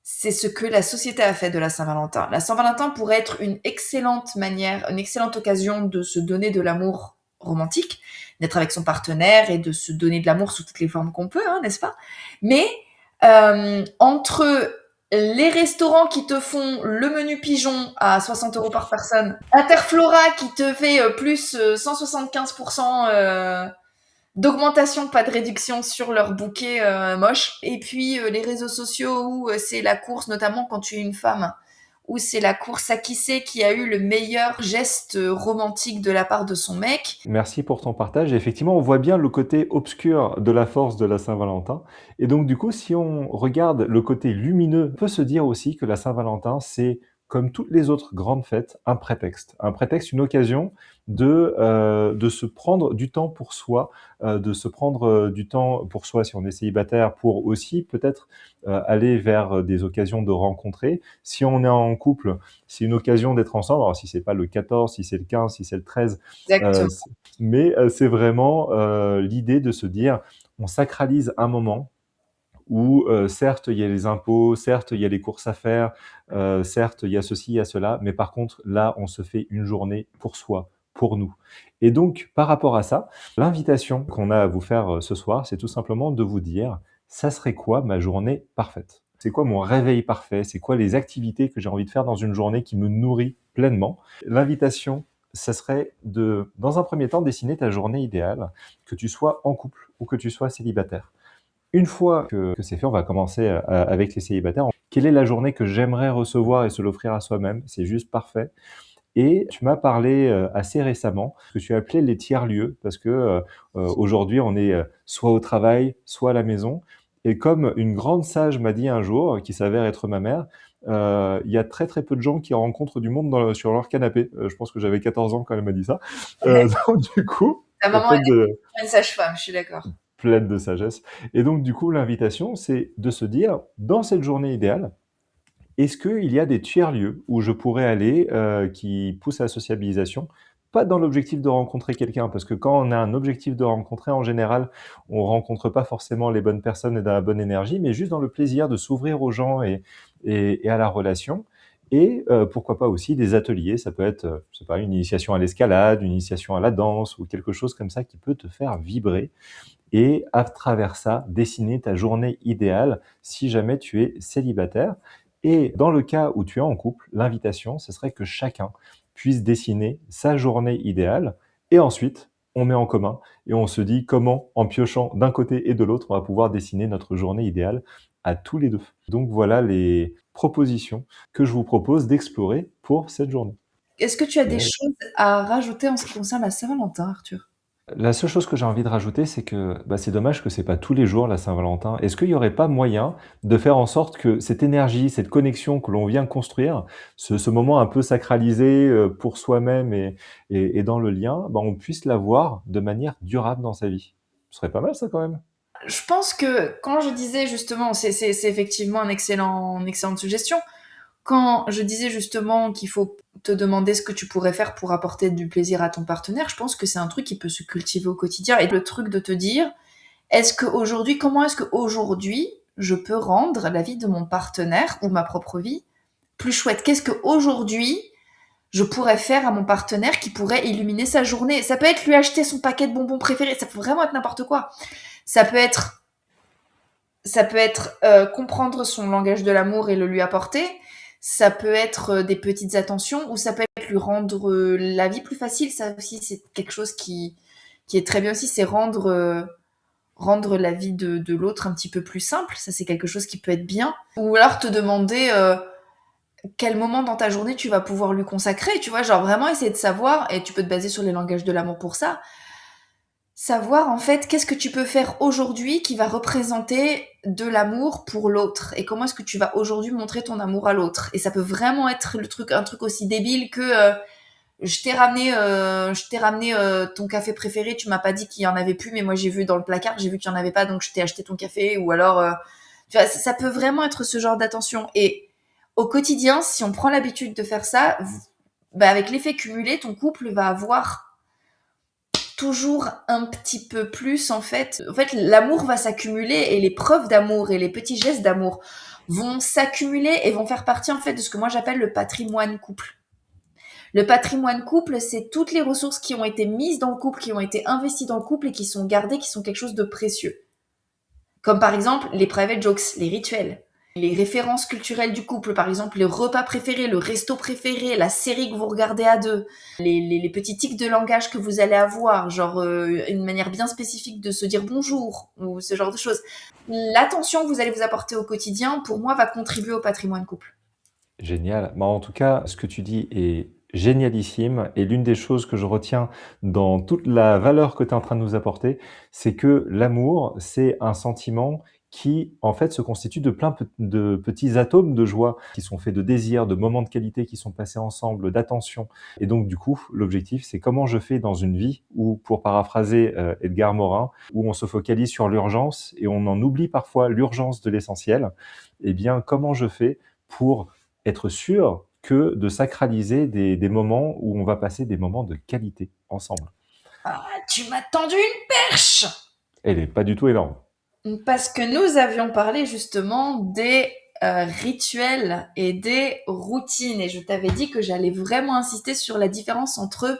c'est ce que la société a fait de la Saint-Valentin. La Saint-Valentin pourrait être une excellente manière, une excellente occasion de se donner de l'amour romantique, d'être avec son partenaire et de se donner de l'amour sous toutes les formes qu'on peut, hein, n'est-ce pas? Mais entre les restaurants qui te font le menu pigeon à 60 € par personne, Interflora qui te fait plus 175% d'augmentation, pas de réduction sur leur bouquet moche. Et puis les réseaux sociaux où c'est la course, notamment quand tu es une femme, où c'est la course à qui c'est qui a eu le meilleur geste romantique de la part de son mec. Merci pour ton partage. Effectivement, on voit bien le côté obscur de la force de la Saint-Valentin. Et donc, du coup, si on regarde le côté lumineux, on peut se dire aussi que la Saint-Valentin, c'est, comme toutes les autres grandes fêtes, un prétexte. Un prétexte, une occasion de se prendre du temps pour soi, de se prendre du temps pour soi si on est célibataire, pour aussi peut-être aller vers des occasions de rencontrer. Si on est en couple, c'est une occasion d'être ensemble. Alors, si c'est pas le 14, si c'est le 15, si c'est le 13, Exactement. mais c'est vraiment l'idée de se dire, on sacralise un moment où certes il y a les impôts, certes il y a les courses à faire, certes il y a ceci, il y a cela, mais par contre là on se fait une journée pour soi, pour nous. Et donc par rapport à ça, l'invitation qu'on a à vous faire ce soir, c'est tout simplement de vous dire, ça serait quoi ma journée parfaite? C'est quoi mon réveil parfait? C'est quoi les activités que j'ai envie de faire dans une journée qui me nourrit pleinement? L'invitation, ça serait de, dans un premier temps, dessiner ta journée idéale, que tu sois en couple ou que tu sois célibataire. Une fois que c'est fait, on va commencer avec les célibataires. Quelle est la journée que j'aimerais recevoir et se l'offrir à soi-même? C'est juste parfait. Et tu m'as parlé assez récemment, que tu as appelé les tiers-lieux, parce que aujourd'hui, on est soit au travail, soit à la maison. Et comme une grande sage m'a dit un jour, qui s'avère être ma mère, il y a très très peu de gens qui rencontrent du monde sur leur canapé. Je pense que j'avais 14 ans quand elle m'a dit ça. Donc du coup, Ta maman peut-être de, est une sage-femme, je suis d'accord. pleine de sagesse. Et donc, du coup, l'invitation, c'est de se dire, dans cette journée idéale, est-ce qu'il y a des tiers-lieux où je pourrais aller qui poussent à la sociabilisation? Pas dans l'objectif de rencontrer quelqu'un, parce que quand on a un objectif de rencontrer, en général, on rencontre pas forcément les bonnes personnes et dans la bonne énergie, mais juste dans le plaisir de s'ouvrir aux gens et à la relation. Et pourquoi pas aussi des ateliers, ça peut être, je sais pas, une initiation à l'escalade, une initiation à la danse ou quelque chose comme ça qui peut te faire vibrer et à travers ça, dessiner ta journée idéale si jamais tu es célibataire. Et dans le cas où tu es en couple, l'invitation, ce serait que chacun puisse dessiner sa journée idéale et ensuite, on met en commun et on se dit comment, en piochant d'un côté et de l'autre, on va pouvoir dessiner notre journée idéale à tous les deux. Donc voilà les propositions que je vous propose d'explorer pour cette journée. Est-ce que tu as des Et choses à rajouter en ce qui concerne la Saint-Valentin, Arthur? la seule chose que j'ai envie de rajouter, c'est que, bah, c'est dommage que c'est pas tous les jours la Saint-Valentin. Est-ce qu'il y aurait pas moyen de faire en sorte que cette énergie, cette connexion que l'on vient construire, ce moment un peu sacralisé, pour soi-même et dans le lien, bah, on puisse l'avoir de manière durable dans sa vie? Ce serait pas mal ça quand même? Je pense que quand je disais justement, c'est effectivement une excellente suggestion. Quand je disais justement qu'il faut te demander ce que tu pourrais faire pour apporter du plaisir à ton partenaire, je pense que c'est un truc qui peut se cultiver au quotidien. Et le truc de te dire, comment est-ce qu'aujourd'hui, je peux rendre la vie de mon partenaire ou ma propre vie plus chouette? Qu'est-ce que aujourd'hui je pourrais faire à mon partenaire qui pourrait illuminer sa journée? Ça peut être lui acheter son paquet de bonbons préféré, ça peut vraiment être n'importe quoi. Ça peut être, comprendre son langage de l'amour et le lui apporter. Ça peut être des petites attentions ou ça peut être lui rendre la vie plus facile. Ça aussi, c'est quelque chose qui est très bien aussi, c'est rendre la vie de l'autre un petit peu plus simple. Ça, c'est quelque chose qui peut être bien. Ou alors te demander quel moment dans ta journée tu vas pouvoir lui consacrer. Tu vois, genre vraiment essayer de savoir, et tu peux te baser sur les langages de l'amour pour ça, savoir en fait qu'est-ce que tu peux faire aujourd'hui qui va représenter de l'amour pour l'autre et comment est-ce que tu vas aujourd'hui montrer ton amour à l'autre. Et ça peut vraiment être un truc aussi débile que je t'ai ramené ton café préféré, tu m'as pas dit qu'il y en avait plus, mais moi j'ai vu dans le placard, j'ai vu qu'il y en avait pas, donc je t'ai acheté ton café. Ou alors, tu vois, ça peut vraiment être ce genre d'attention. Et au quotidien, si on prend l'habitude de faire ça, bah, avec l'effet cumulé, ton couple va avoir toujours un petit peu plus en fait. En fait, l'amour va s'accumuler et les preuves d'amour et les petits gestes d'amour vont s'accumuler et vont faire partie en fait de ce que moi j'appelle le patrimoine couple. Le patrimoine couple, c'est toutes les ressources qui ont été mises dans le couple, qui ont été investies dans le couple et qui sont gardées, qui sont quelque chose de précieux. Comme par exemple les private jokes, les rituels. les références culturelles du couple, par exemple les repas préférés, le resto préféré, la série que vous regardez à deux, les petits tics de langage que vous allez avoir, genre une manière bien spécifique de se dire bonjour ou ce genre de choses. L'attention que vous allez vous apporter au quotidien, pour moi, va contribuer au patrimoine couple. Génial. Bah, en tout cas, ce que tu dis est génialissime et l'une des choses que je retiens dans toute la valeur que tu es en train de nous apporter, c'est que l'amour, c'est un sentiment qui, en fait, se constitue de de petits atomes de joie qui sont faits de désir, de moments de qualité qui sont passés ensemble, d'attention. Et donc, du coup, l'objectif, c'est comment je fais dans une vie où, pour paraphraser Edgar Morin, où on se focalise sur l'urgence et on en oublie parfois l'urgence de l'essentiel. Eh bien, comment je fais pour être sûr que de sacraliser des moments où on va passer des moments de qualité ensemble. Ah, tu m'as tendu une perche. Elle est pas du tout énorme. Parce que nous avions parlé justement des rituels et des routines. Et je t'avais dit que j'allais vraiment insister sur la différence entre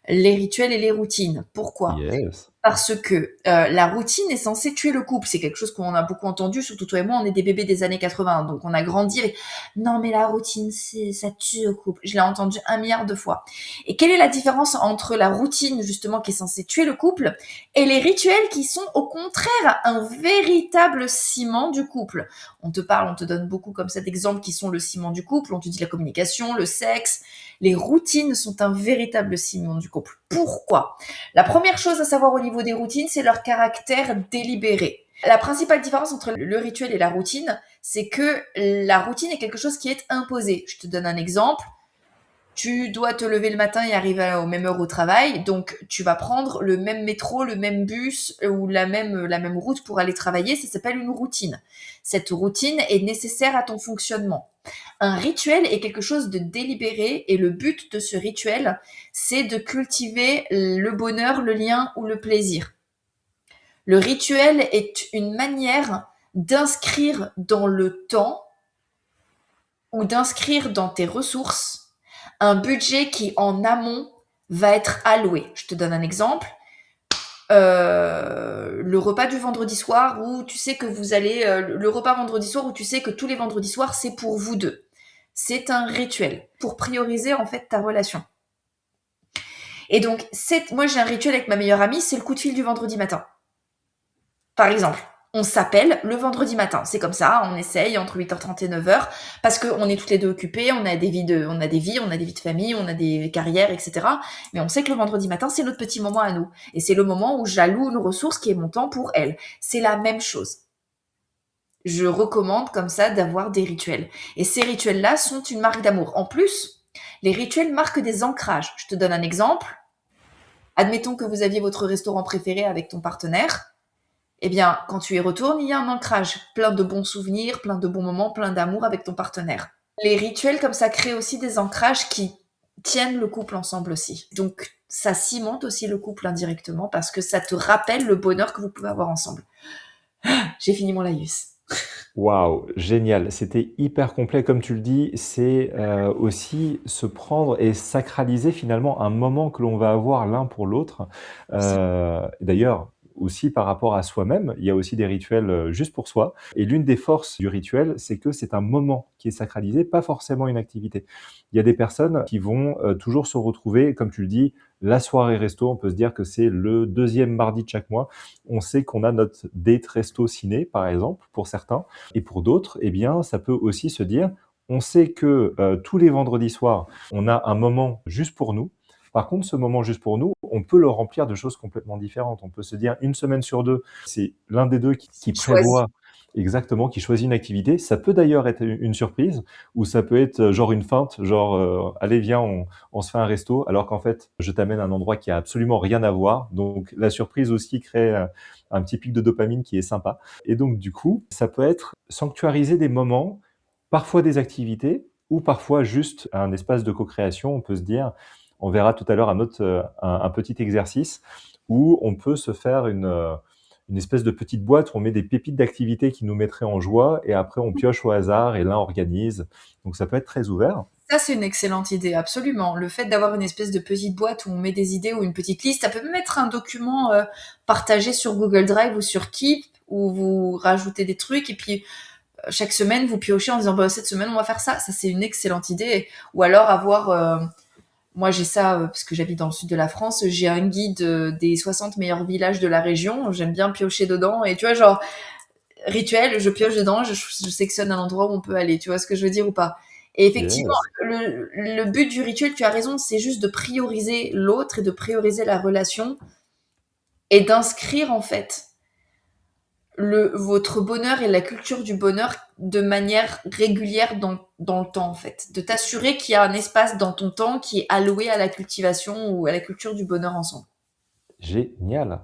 les rituels et les routines. Pourquoi? Yes. Parce que la routine est censée tuer le couple. C'est quelque chose qu'on a beaucoup entendu, surtout toi et moi, on est des bébés des années 80, donc on a grandi avec non mais la routine, ça tue le couple. Je l'ai entendu 1 milliard de fois. Et quelle est la différence entre la routine justement qui est censée tuer le couple et les rituels qui sont au contraire un véritable ciment du couple? On te parle, on te donne beaucoup comme ça d'exemples qui sont le ciment du couple. On te dit la communication, le sexe. Les routines sont un véritable ciment du couple. Pourquoi? La première chose à savoir au niveau des routines, c'est leur caractère délibéré. La principale différence entre le rituel et la routine, c'est que la routine est quelque chose qui est imposé. Je te donne un exemple. Tu dois te lever le matin et arriver aux mêmes heures au travail, donc tu vas prendre le même métro, le même bus ou la même route pour aller travailler, ça s'appelle une routine. Cette routine est nécessaire à ton fonctionnement. Un rituel est quelque chose de délibéré et le but de ce rituel, c'est de cultiver le bonheur, le lien ou le plaisir. Le rituel est une manière d'inscrire dans le temps ou d'inscrire dans tes ressources un budget qui en amont va être alloué. Je te donne un exemple. Le repas du vendredi soir où tu sais que vous allez le repas vendredi soir où tu sais que tous les vendredis soirs c'est pour vous deux. C'est un rituel pour prioriser en fait ta relation. Et donc moi j'ai un rituel avec ma meilleure amie, c'est le coup de fil du vendredi matin. Par exemple, on s'appelle le vendredi matin. C'est comme ça, on essaye entre 8h30 et 9h parce qu'on est toutes les deux occupées, on a des vies de famille, on a des carrières, etc. Mais on sait que le vendredi matin, c'est notre petit moment à nous. Et c'est le moment où j'alloue une ressource qui est mon temps pour elle. C'est la même chose. Je recommande comme ça d'avoir des rituels. Et ces rituels-là sont une marque d'amour. En plus, les rituels marquent des ancrages. Je te donne un exemple. Admettons que vous aviez votre restaurant préféré avec ton partenaire. Eh bien, quand tu y retournes, il y a un ancrage, plein de bons souvenirs, plein de bons moments, plein d'amour avec ton partenaire. Les rituels comme ça créent aussi des ancrages qui tiennent le couple ensemble aussi. Donc, ça cimente aussi le couple indirectement parce que ça te rappelle le bonheur que vous pouvez avoir ensemble. J'ai fini mon laïus. Waouh, génial. C'était hyper complet, comme tu le dis. C'est aussi se prendre et sacraliser finalement un moment que l'on va avoir l'un pour l'autre. D'ailleurs, aussi par rapport à soi-même, il y a aussi des rituels juste pour soi. Et l'une des forces du rituel, c'est que c'est un moment qui est sacralisé, pas forcément une activité. Il y a des personnes qui vont toujours se retrouver, comme tu le dis, la soirée resto, on peut se dire que c'est le deuxième mardi de chaque mois. On sait qu'on a notre date resto ciné, par exemple, pour certains. Et pour d'autres, eh bien, ça peut aussi se dire, on sait que tous les vendredis soirs, on a un moment juste pour nous. Par contre, ce moment juste pour nous, on peut le remplir de choses complètement différentes. On peut se dire une semaine sur deux, c'est l'un des deux qui Choisis. prévoit exactement, qui choisit une activité. Ça peut d'ailleurs être une surprise ou ça peut être genre une feinte, genre allez viens, on se fait un resto, alors qu'en fait je t'amène à un endroit qui a absolument rien à voir. Donc la surprise aussi crée un petit pic de dopamine qui est sympa. Et donc du coup, ça peut être sanctuariser des moments, parfois des activités ou parfois juste un espace de co-création. On peut se dire, on verra tout à l'heure un petit exercice où on peut se faire une espèce de petite boîte où on met des pépites d'activités qui nous mettraient en joie et après on pioche au hasard et l'un organise. Donc ça peut être très ouvert. Ça, c'est une excellente idée, absolument. Le fait d'avoir une espèce de petite boîte où on met des idées ou une petite liste, ça peut même être un document partagé sur Google Drive ou sur Keep où vous rajoutez des trucs et puis chaque semaine, vous piochez en disant, bah, cette semaine, on va faire ça. Ça, c'est une excellente idée. Ou alors avoir, moi, j'ai ça, parce que j'habite dans le sud de la France, j'ai un guide des 60 meilleurs villages de la région. J'aime bien piocher dedans. Et tu vois, genre, rituel, je pioche dedans, je sélectionne un endroit où on peut aller. Tu vois ce que je veux dire ou pas? Et effectivement, Yes. le but du rituel, tu as raison, c'est juste de prioriser l'autre et de prioriser la relation et d'inscrire, en fait, votre bonheur et la culture du bonheur de manière régulière dans le temps, en fait. De t'assurer qu'il y a un espace dans ton temps qui est alloué à la cultivation ou à la culture du bonheur ensemble. Génial.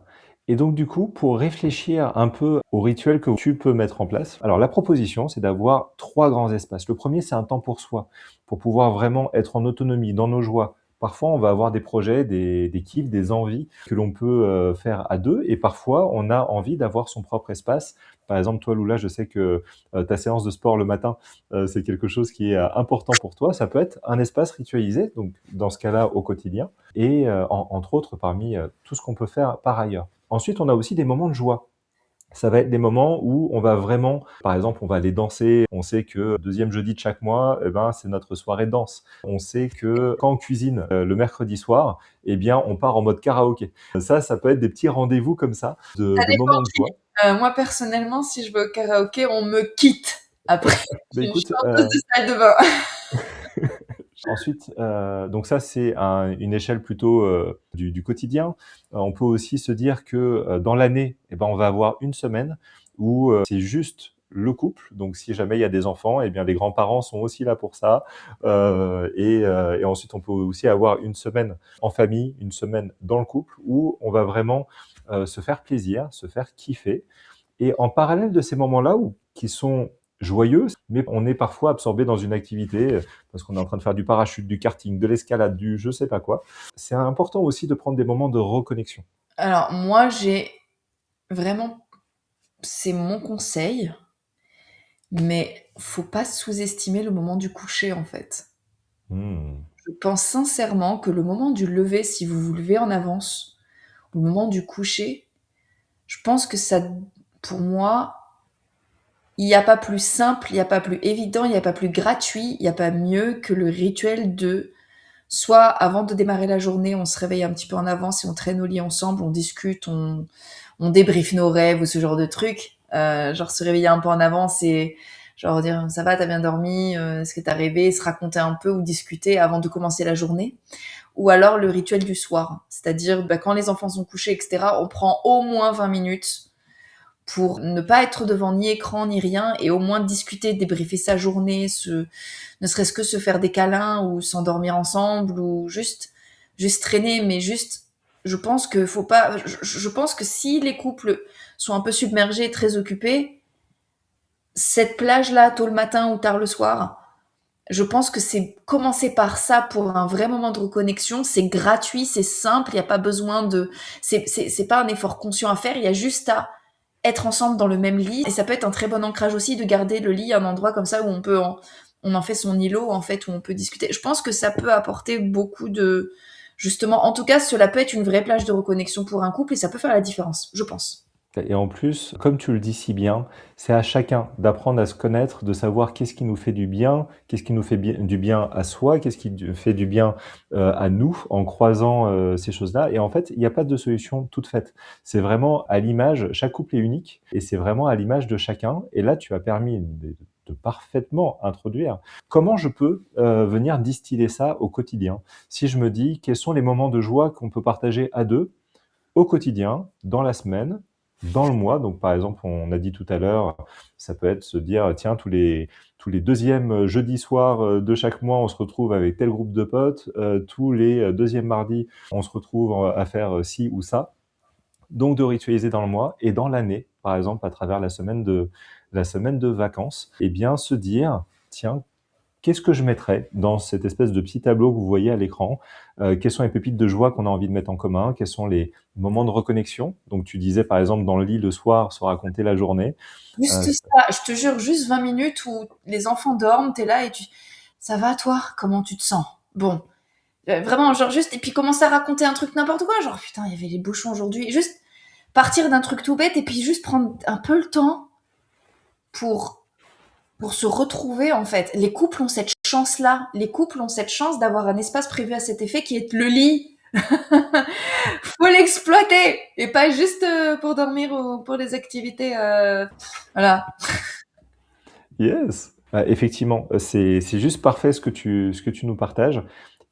Et donc du coup, pour réfléchir un peu au rituel que tu peux mettre en place, alors la proposition, c'est d'avoir 3 grands espaces. Le premier, c'est un temps pour soi, pour pouvoir vraiment être en autonomie, dans nos joies. Parfois, on va avoir des projets, des kiffs, des envies que l'on peut, faire à 2 et parfois, on a envie d'avoir son propre espace. Par exemple, toi, Lula, je sais que, ta séance de sport le matin, c'est quelque chose qui est, important pour toi. Ça peut être un espace ritualisé, donc dans ce cas-là, au quotidien et entre autres parmi, tout ce qu'on peut faire par ailleurs. Ensuite, on a aussi des moments de joie. Ça va être des moments où on va vraiment par exemple, on va aller danser. On sait que 2e jeudi de chaque mois, et ben, c'est notre soirée de danse. On sait que quand on cuisine, le mercredi soir, eh bien, on part en mode karaoké. Ça peut être des petits rendez-vous comme ça Ça de dépend moments de qui. joie. Moi, personnellement, si je vais au karaoké, on me quitte après. Bah, Je suis écoute, chanteuse de salle de bain. ensuite, donc ça, c'est une échelle plutôt, du quotidien. On peut aussi se dire que, dans l'année, eh ben, on va avoir une semaine où, c'est juste le couple. Donc si jamais il y a des enfants, eh bien, les grands-parents sont aussi là pour ça. Et ensuite, on peut aussi avoir une semaine en famille, une semaine dans le couple où on va vraiment, se faire plaisir, se faire kiffer et en parallèle de ces moments-là où qui sont joyeux, mais on est parfois absorbé dans une activité, parce qu'on est en train de faire du parachute, du karting, de l'escalade, du je sais pas quoi. C'est important aussi de prendre des moments de reconnexion. Alors moi, j'ai vraiment, c'est mon conseil, mais faut pas sous-estimer le moment du coucher, en fait. Mmh. Je pense sincèrement que le moment du lever, si vous vous levez en avance, au moment du coucher, je pense que ça, pour moi, il n'y a pas plus simple, il n'y a pas plus évident, il n'y a pas plus gratuit, il n'y a pas mieux que le rituel de soit avant de démarrer la journée, on se réveille un petit peu en avance et on traîne au lit ensemble, on discute, on débriefe nos rêves ou ce genre de trucs. Genre se réveiller un peu en avance et genre dire ça va, t'as bien dormi, est-ce que t'as rêvé, se raconter un peu ou discuter avant de commencer la journée. Ou alors le rituel du soir, c'est-à-dire bah, quand les enfants sont couchés, etc., on prend au moins 20 minutes pour ne pas être devant ni écran ni rien et au moins discuter, débriefer sa journée, ne serait-ce que se faire des câlins ou s'endormir ensemble ou juste traîner, mais juste, je pense que faut pas, je pense que si les couples sont un peu submergés, très occupés, cette plage-là, tôt le matin ou tard le soir, je pense que c'est commencer par ça pour un vrai moment de reconnexion. C'est gratuit, c'est simple, il n'y a pas besoin de. C'est pas un effort conscient à faire, il y a juste à être ensemble dans le même lit. Et ça peut être un très bon ancrage aussi de garder le lit un endroit comme ça où on en fait son îlot, en fait, où on peut discuter. Je pense que ça peut apporter beaucoup de. Justement, en tout cas, cela peut être une vraie plage de reconnexion pour un couple et ça peut faire la différence, je pense. Et en plus, comme tu le dis si bien, c'est à chacun d'apprendre à se connaître, de savoir qu'est-ce qui nous fait du bien, qu'est-ce qui nous fait du bien à soi, qu'est-ce qui fait du bien à nous en croisant ces choses-là. Et en fait, il n'y a pas de solution toute faite. C'est vraiment à l'image, chaque couple est unique et c'est vraiment à l'image de chacun. Et là, tu as permis de parfaitement introduire comment je peux venir distiller ça au quotidien. Si je me dis quels sont les moments de joie qu'on peut partager à deux au quotidien, dans la semaine, dans le mois. Donc, par exemple, on a dit tout à l'heure, ça peut être se dire, tiens, tous les 2e jeudis soirs de chaque mois, on se retrouve avec tel groupe de potes. Tous les 2e mardis, on se retrouve à faire ci ou ça. Donc, de ritualiser dans le mois et dans l'année, par exemple, à travers la semaine de vacances, eh bien, se dire, tiens, qu'est-ce que je mettrais dans cette espèce de petit tableau que vous voyez à l'écran? Quelles sont les pépites de joie qu'on a envie de mettre en commun? Quels sont les moments de reconnexion? Donc tu disais, par exemple, dans le lit le soir, se raconter la journée. Juste Ça ça, je te jure, juste 20 minutes où les enfants dorment, t'es là et tu. Ça va toi? Comment tu te sens? Bon. Vraiment, genre juste, et puis commencer à raconter un truc n'importe quoi, genre putain, il y avait les bouchons aujourd'hui. Juste partir d'un truc tout bête et puis juste prendre un peu le temps pour pour se retrouver, en fait. Les couples ont cette chance-là. Les couples ont cette chance d'avoir un espace prévu à cet effet qui est le lit. Faut l'exploiter et pas juste pour dormir ou pour les activités. Voilà. Yes. Effectivement, c'est juste parfait ce que tu nous partages.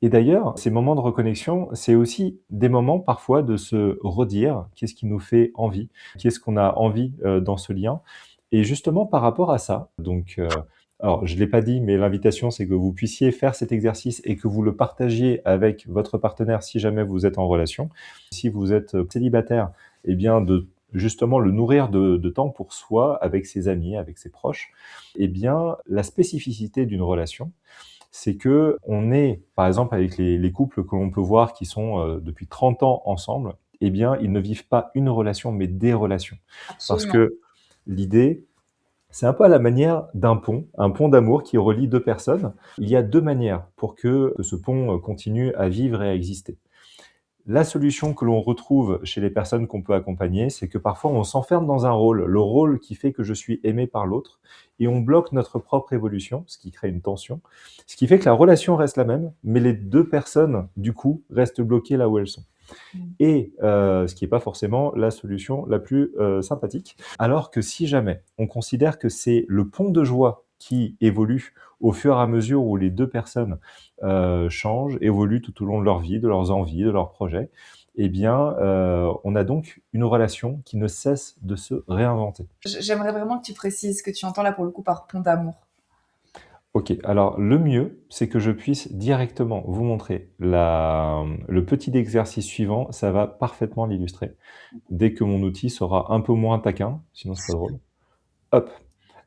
Et d'ailleurs, ces moments de reconnexion, c'est aussi des moments parfois de se redire qu'est-ce qui nous fait envie, qu'est-ce qu'on a envie dans ce lien. Et justement par rapport à ça, donc alors je l'ai pas dit, mais l'invitation c'est que vous puissiez faire cet exercice et que vous le partagiez avec votre partenaire si jamais vous êtes en relation. Si vous êtes célibataire, eh bien de justement le nourrir de temps pour soi, avec ses amis, avec ses proches. Eh bien, la spécificité d'une relation, c'est que on est, par exemple, avec les couples que l'on peut voir qui sont depuis 30 ans ensemble, eh bien, ils ne vivent pas une relation, mais des relations. Parce Absolument. que l'idée, c'est un peu à la manière d'un pont, un pont d'amour qui relie deux personnes. Il y a deux manières pour que ce pont continue à vivre et à exister. La solution que l'on retrouve chez les personnes qu'on peut accompagner, c'est que parfois on s'enferme dans un rôle, le rôle qui fait que je suis aimé par l'autre, et on bloque notre propre évolution, ce qui crée une tension, ce qui fait que la relation reste la même, mais les deux personnes, du coup, restent bloquées là où elles sont. Et ce qui n'est pas forcément la solution la plus sympathique. Alors que si jamais on considère que c'est le pont de joie qui évolue au fur et à mesure où les deux personnes changent, évoluent tout au long de leur vie, de leurs envies, de leurs projets, eh bien, on a donc une relation qui ne cesse de se réinventer. J'aimerais vraiment que tu précises ce que tu entends là pour le coup par pont d'amour. Ok, alors le mieux, c'est que je puisse directement vous montrer le petit exercice suivant, ça va parfaitement l'illustrer. Dès que mon outil sera un peu moins taquin, sinon c'est pas drôle. Hop.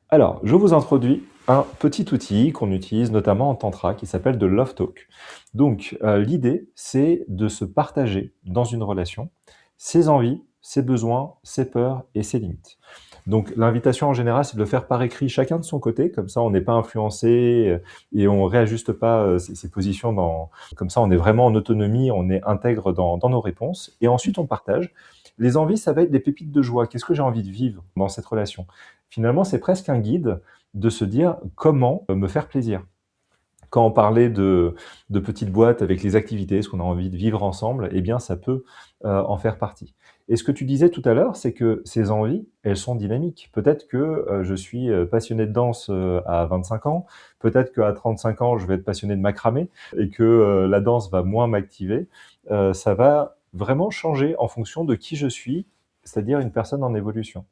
Alors, je vous introduis un petit outil qu'on utilise notamment en tantra qui s'appelle de Love Talk. Donc, l'idée, c'est de se partager dans une relation ses envies, ses besoins, ses peurs et ses limites. Donc, l'invitation en général, c'est de le faire par écrit, chacun de son côté, comme ça on n'est pas influencé et on réajuste pas ses positions comme ça on est vraiment en autonomie, on est intègre dans nos réponses. Et ensuite, on partage. Les envies, ça va être des pépites de joie. Qu'est-ce que j'ai envie de vivre dans cette relation? Finalement, c'est presque un guide de se dire comment me faire plaisir. Quand on parlait de petites boîtes avec les activités, ce qu'on a envie de vivre ensemble, eh bien, ça peut en faire partie. Et ce que tu disais tout à l'heure, c'est que ces envies, elles sont dynamiques. Peut-être que je suis passionné de danse à 25 ans, peut-être qu'à 35 ans, je vais être passionné de macramé et que la danse va moins m'activer. Ça va vraiment changer en fonction de qui je suis, c'est-à-dire une personne en évolution.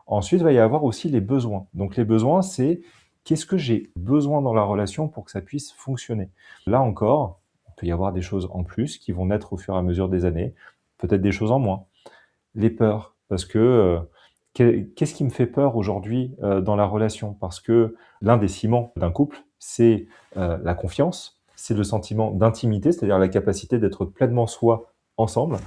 Ensuite, il va y avoir aussi les besoins. Donc les besoins, c'est qu'est-ce que j'ai besoin dans la relation pour que ça puisse fonctionner. Là encore, il peut y avoir des choses en plus qui vont naître au fur et à mesure des années, peut-être des choses en moins. Les peurs, parce que qu'est-ce qui me fait peur aujourd'hui dans la relation? Parce que l'un des ciments d'un couple, c'est la confiance, c'est le sentiment d'intimité, c'est-à-dire la capacité d'être pleinement soi ensemble.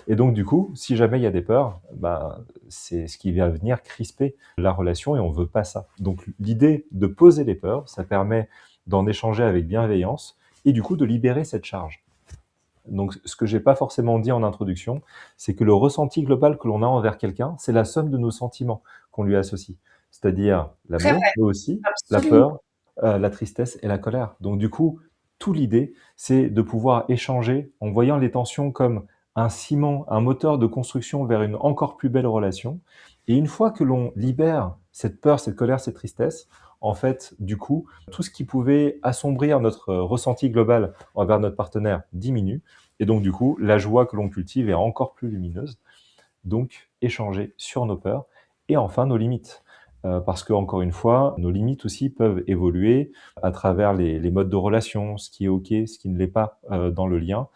Et donc du coup, si jamais il y a des peurs, bah, c'est ce qui va venir crisper la relation et on veut pas ça. Donc l'idée de poser les peurs, ça permet d'en échanger avec bienveillance et du coup de libérer cette charge. Donc, ce que j'ai pas forcément dit en introduction, c'est que le ressenti global que l'on a envers quelqu'un, c'est la somme de nos sentiments qu'on lui associe. C'est-à-dire Très l'amour, vrai, mais aussi la absolument. peur, la tristesse et la colère. Donc, du coup, tout l'idée, c'est de pouvoir échanger en voyant les tensions comme un ciment, un moteur de construction vers une encore plus belle relation. Et une fois que l'on libère cette peur, cette colère, cette tristesse, en fait, du coup, tout ce qui pouvait assombrir notre ressenti global envers notre partenaire diminue. Et donc, du coup, la joie que l'on cultive est encore plus lumineuse. Donc, échanger sur nos peurs et enfin nos limites. Parce que, encore une fois, nos limites aussi peuvent évoluer à travers les modes de relation, ce qui est OK, ce qui ne l'est pas dans le lien.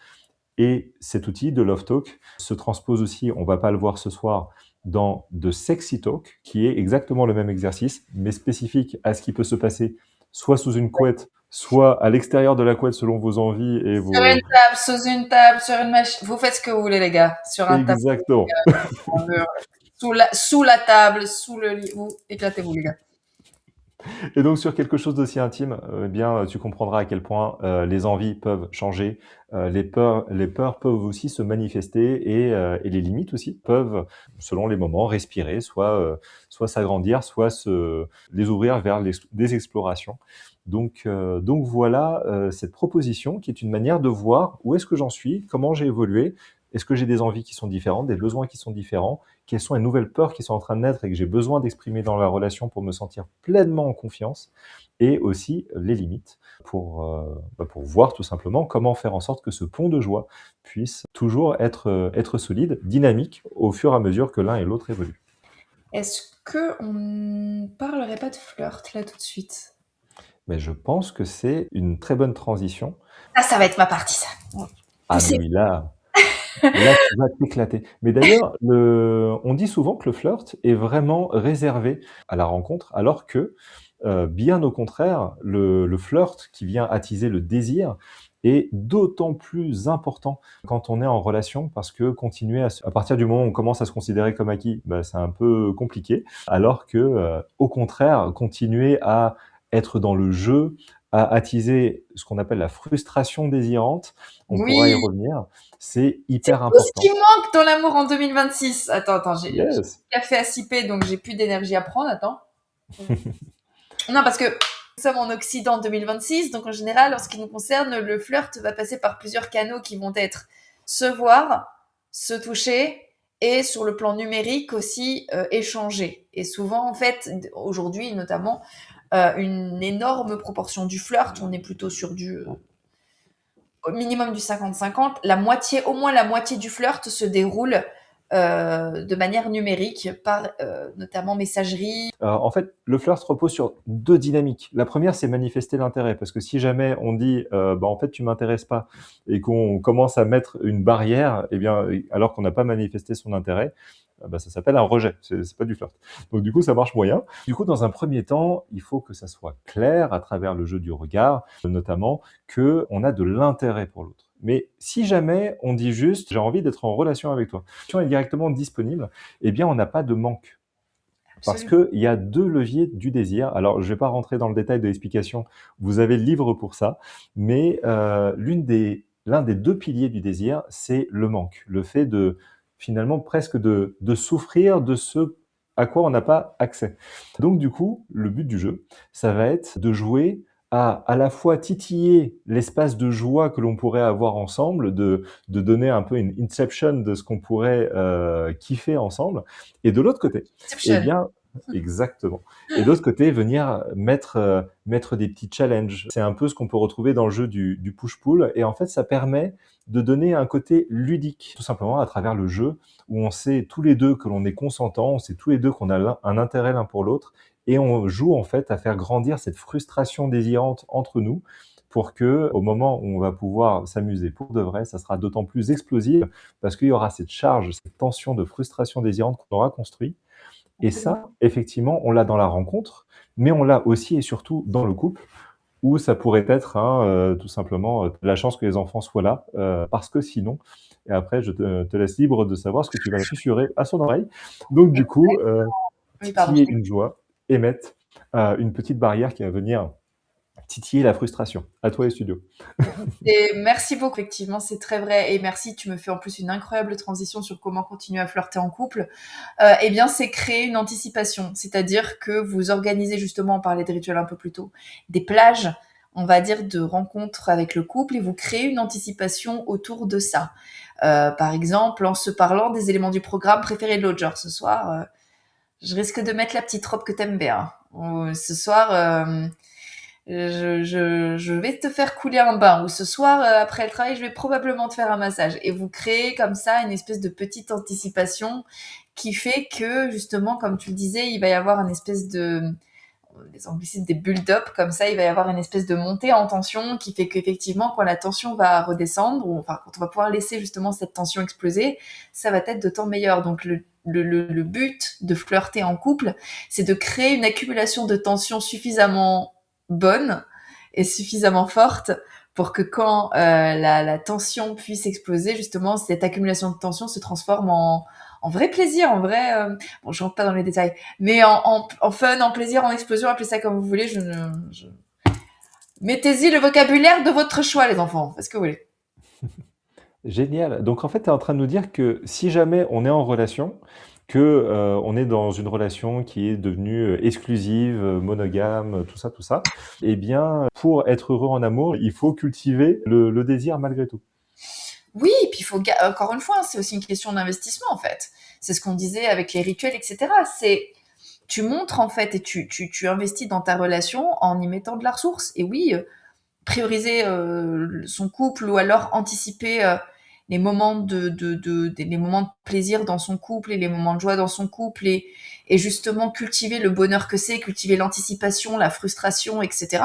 Et cet outil de Love Talk se transpose aussi, on va pas le voir ce soir, dans de Sexy Talk, qui est exactement le même exercice, mais spécifique à ce qui peut se passer soit sous une couette, soit à l'extérieur de la couette selon vos envies et Sur une vos... table, sous une table, sur une machine. Vous faites ce que vous voulez, les gars. Sur un tapis, Exactement. en mur, sous la table, sous le lit. Vous, éclatez-vous, les gars. Et donc sur quelque chose d'aussi intime, eh bien, tu comprendras à quel point, les envies peuvent changer, les peurs peuvent aussi se manifester et les limites aussi peuvent, selon les moments, respirer, soit s'agrandir, soit se les ouvrir vers des explorations. Donc voilà, cette proposition qui est une manière de voir où est-ce que j'en suis, comment j'ai évolué, est-ce que j'ai des envies qui sont différentes, des besoins qui sont différents, quelles sont les nouvelles peurs qui sont en train de naître et que j'ai besoin d'exprimer dans la relation pour me sentir pleinement en confiance, et aussi les limites pour voir tout simplement comment faire en sorte que ce pont de joie puisse toujours être solide, dynamique au fur et à mesure que l'un et l'autre évoluent. Est-ce qu'on ne parlerait pas de flirt là tout de suite? Mais je pense que c'est une très bonne transition. Ah, ça va être ma partie ça. Ah mais Poussez. oui, là, tu vas t'éclater. Mais d'ailleurs, on dit souvent que le flirt est vraiment réservé à la rencontre, alors que, bien au contraire, le flirt qui vient attiser le désir est d'autant plus important quand on est en relation, parce que continuer à partir du moment où on commence à se considérer comme acquis, bah, c'est un peu compliqué. Alors que, au contraire, continuer à être dans le jeu, à attiser ce qu'on appelle la frustration désirante, on pourra y Oui, revenir, c'est c'est hyper tout ce qui important. manque dans l'amour en 2026. Attends, j'ai Yes. café à siper, donc j'ai plus d'énergie à prendre. Attends. Non, parce que nous sommes en Occident 2026, donc en général, en ce qui nous concerne, le flirt va passer par plusieurs canaux qui vont être se voir, se toucher et sur le plan numérique aussi échanger. Et souvent, en fait, aujourd'hui notamment, une énorme proportion du flirt, on est plutôt sur du au minimum du 50-50, la moitié, au moins la moitié du flirt se déroule de manière numérique par notamment messagerie. En fait, le flirt repose sur 2 dynamiques. La première, c'est manifester l'intérêt, parce que si jamais on dit, «Bah, en fait, tu m'intéresses pas» et qu'on commence à mettre une barrière, eh bien, alors qu'on n'a pas manifesté son intérêt, bah, ça s'appelle un rejet, c'est pas du flirt. Donc du coup, ça marche moyen. Du coup, dans un premier temps, il faut que ça soit clair à travers le jeu du regard, notamment, qu'on a de l'intérêt pour l'autre. Mais si jamais on dit juste: «J'ai envie d'être en relation avec toi», si on est directement disponible, eh bien, on n'a pas de manque. Parce Absolument. qu'il y a 2 leviers du désir. Alors, je vais pas rentrer dans le détail de l'explication, vous avez le livre pour ça, mais l'un des 2 piliers du désir, c'est le manque. Le fait de, finalement, presque de souffrir de ce à quoi on n'a pas accès. Donc du coup, le but du jeu, ça va être de jouer à la fois titiller l'espace de joie que l'on pourrait avoir ensemble, de donner un peu une inception de ce qu'on pourrait, kiffer ensemble, et de l'autre côté, eh Inception. bien, exactement. Et d'autre côté, venir mettre des petits challenges. C'est un peu ce qu'on peut retrouver dans le jeu du push-pull, et en fait, ça permet de donner un côté ludique, tout simplement à travers le jeu, où on sait tous les 2 que l'on est consentants, on sait tous les 2 qu'on a un intérêt l'un pour l'autre, et on joue en fait à faire grandir cette frustration désirante entre nous, pour que, au moment où on va pouvoir s'amuser pour de vrai, ça sera d'autant plus explosif, parce qu'il y aura cette charge, cette tension de frustration désirante qu'on aura construit. Et ça, Absolument. effectivement, on l'a dans la rencontre, mais on l'a aussi et surtout dans le couple, où ça pourrait être, hein, tout simplement, la chance que les enfants soient là, parce que sinon, et après je te laisse libre de savoir ce que tu vas susurrer à son oreille. Donc du coup, Oui, pardon. titiller une joie et mettre, une petite barrière qui va venir titiller la frustration. À toi les studios. Et merci beaucoup, effectivement, c'est très vrai. Et merci, tu me fais en plus une incroyable transition sur comment continuer à flirter en couple. Eh bien, c'est créer une anticipation. C'est-à-dire que vous organisez, justement, on parlait de rituels un peu plus tôt, des plages, on va dire, de rencontres avec le couple et vous créez une anticipation autour de ça. Par exemple, en se parlant des éléments du programme préféré de l'autre, genre ce soir, je risque de mettre la petite robe que t'aimes bien. Ou ce soir, je vais te faire couler un bain. Ou ce soir, après le travail, je vais probablement te faire un massage. Et vous créez comme ça une espèce de petite anticipation qui fait que, justement, comme tu le disais, il va y avoir une espèce de les anglicismes des build-up, comme ça, il va y avoir une espèce de montée en tension qui fait qu'effectivement, quand la tension va redescendre, ou enfin, quand on va pouvoir laisser justement cette tension exploser, ça va être d'autant meilleur. Donc, le but de flirter en couple, c'est de créer une accumulation de tension suffisamment bonne et suffisamment forte pour que quand la tension puisse exploser, justement, cette accumulation de tension se transforme en vrai plaisir, en vrai... bon, je rentre pas dans les détails, mais en fun, en plaisir, en explosion, appelez ça comme vous voulez. Mettez-y le vocabulaire de votre choix, les enfants. Faites ce que vous voulez. Génial. Donc en fait, tu es en train de nous dire que si jamais on est en relation, que on est dans une relation qui est devenue exclusive, monogame, tout ça, eh bien, pour être heureux en amour, il faut cultiver le désir malgré tout. Oui, et puis il faut encore une fois, c'est aussi une question d'investissement en fait. C'est ce qu'on disait avec les rituels, etc. C'est tu montres en fait et tu investis dans ta relation en y mettant de la ressource. Et oui, prioriser son couple ou alors anticiper les moments les moments de plaisir dans son couple et les moments de joie dans son couple et justement cultiver le bonheur que c'est, cultiver l'anticipation, la frustration, etc.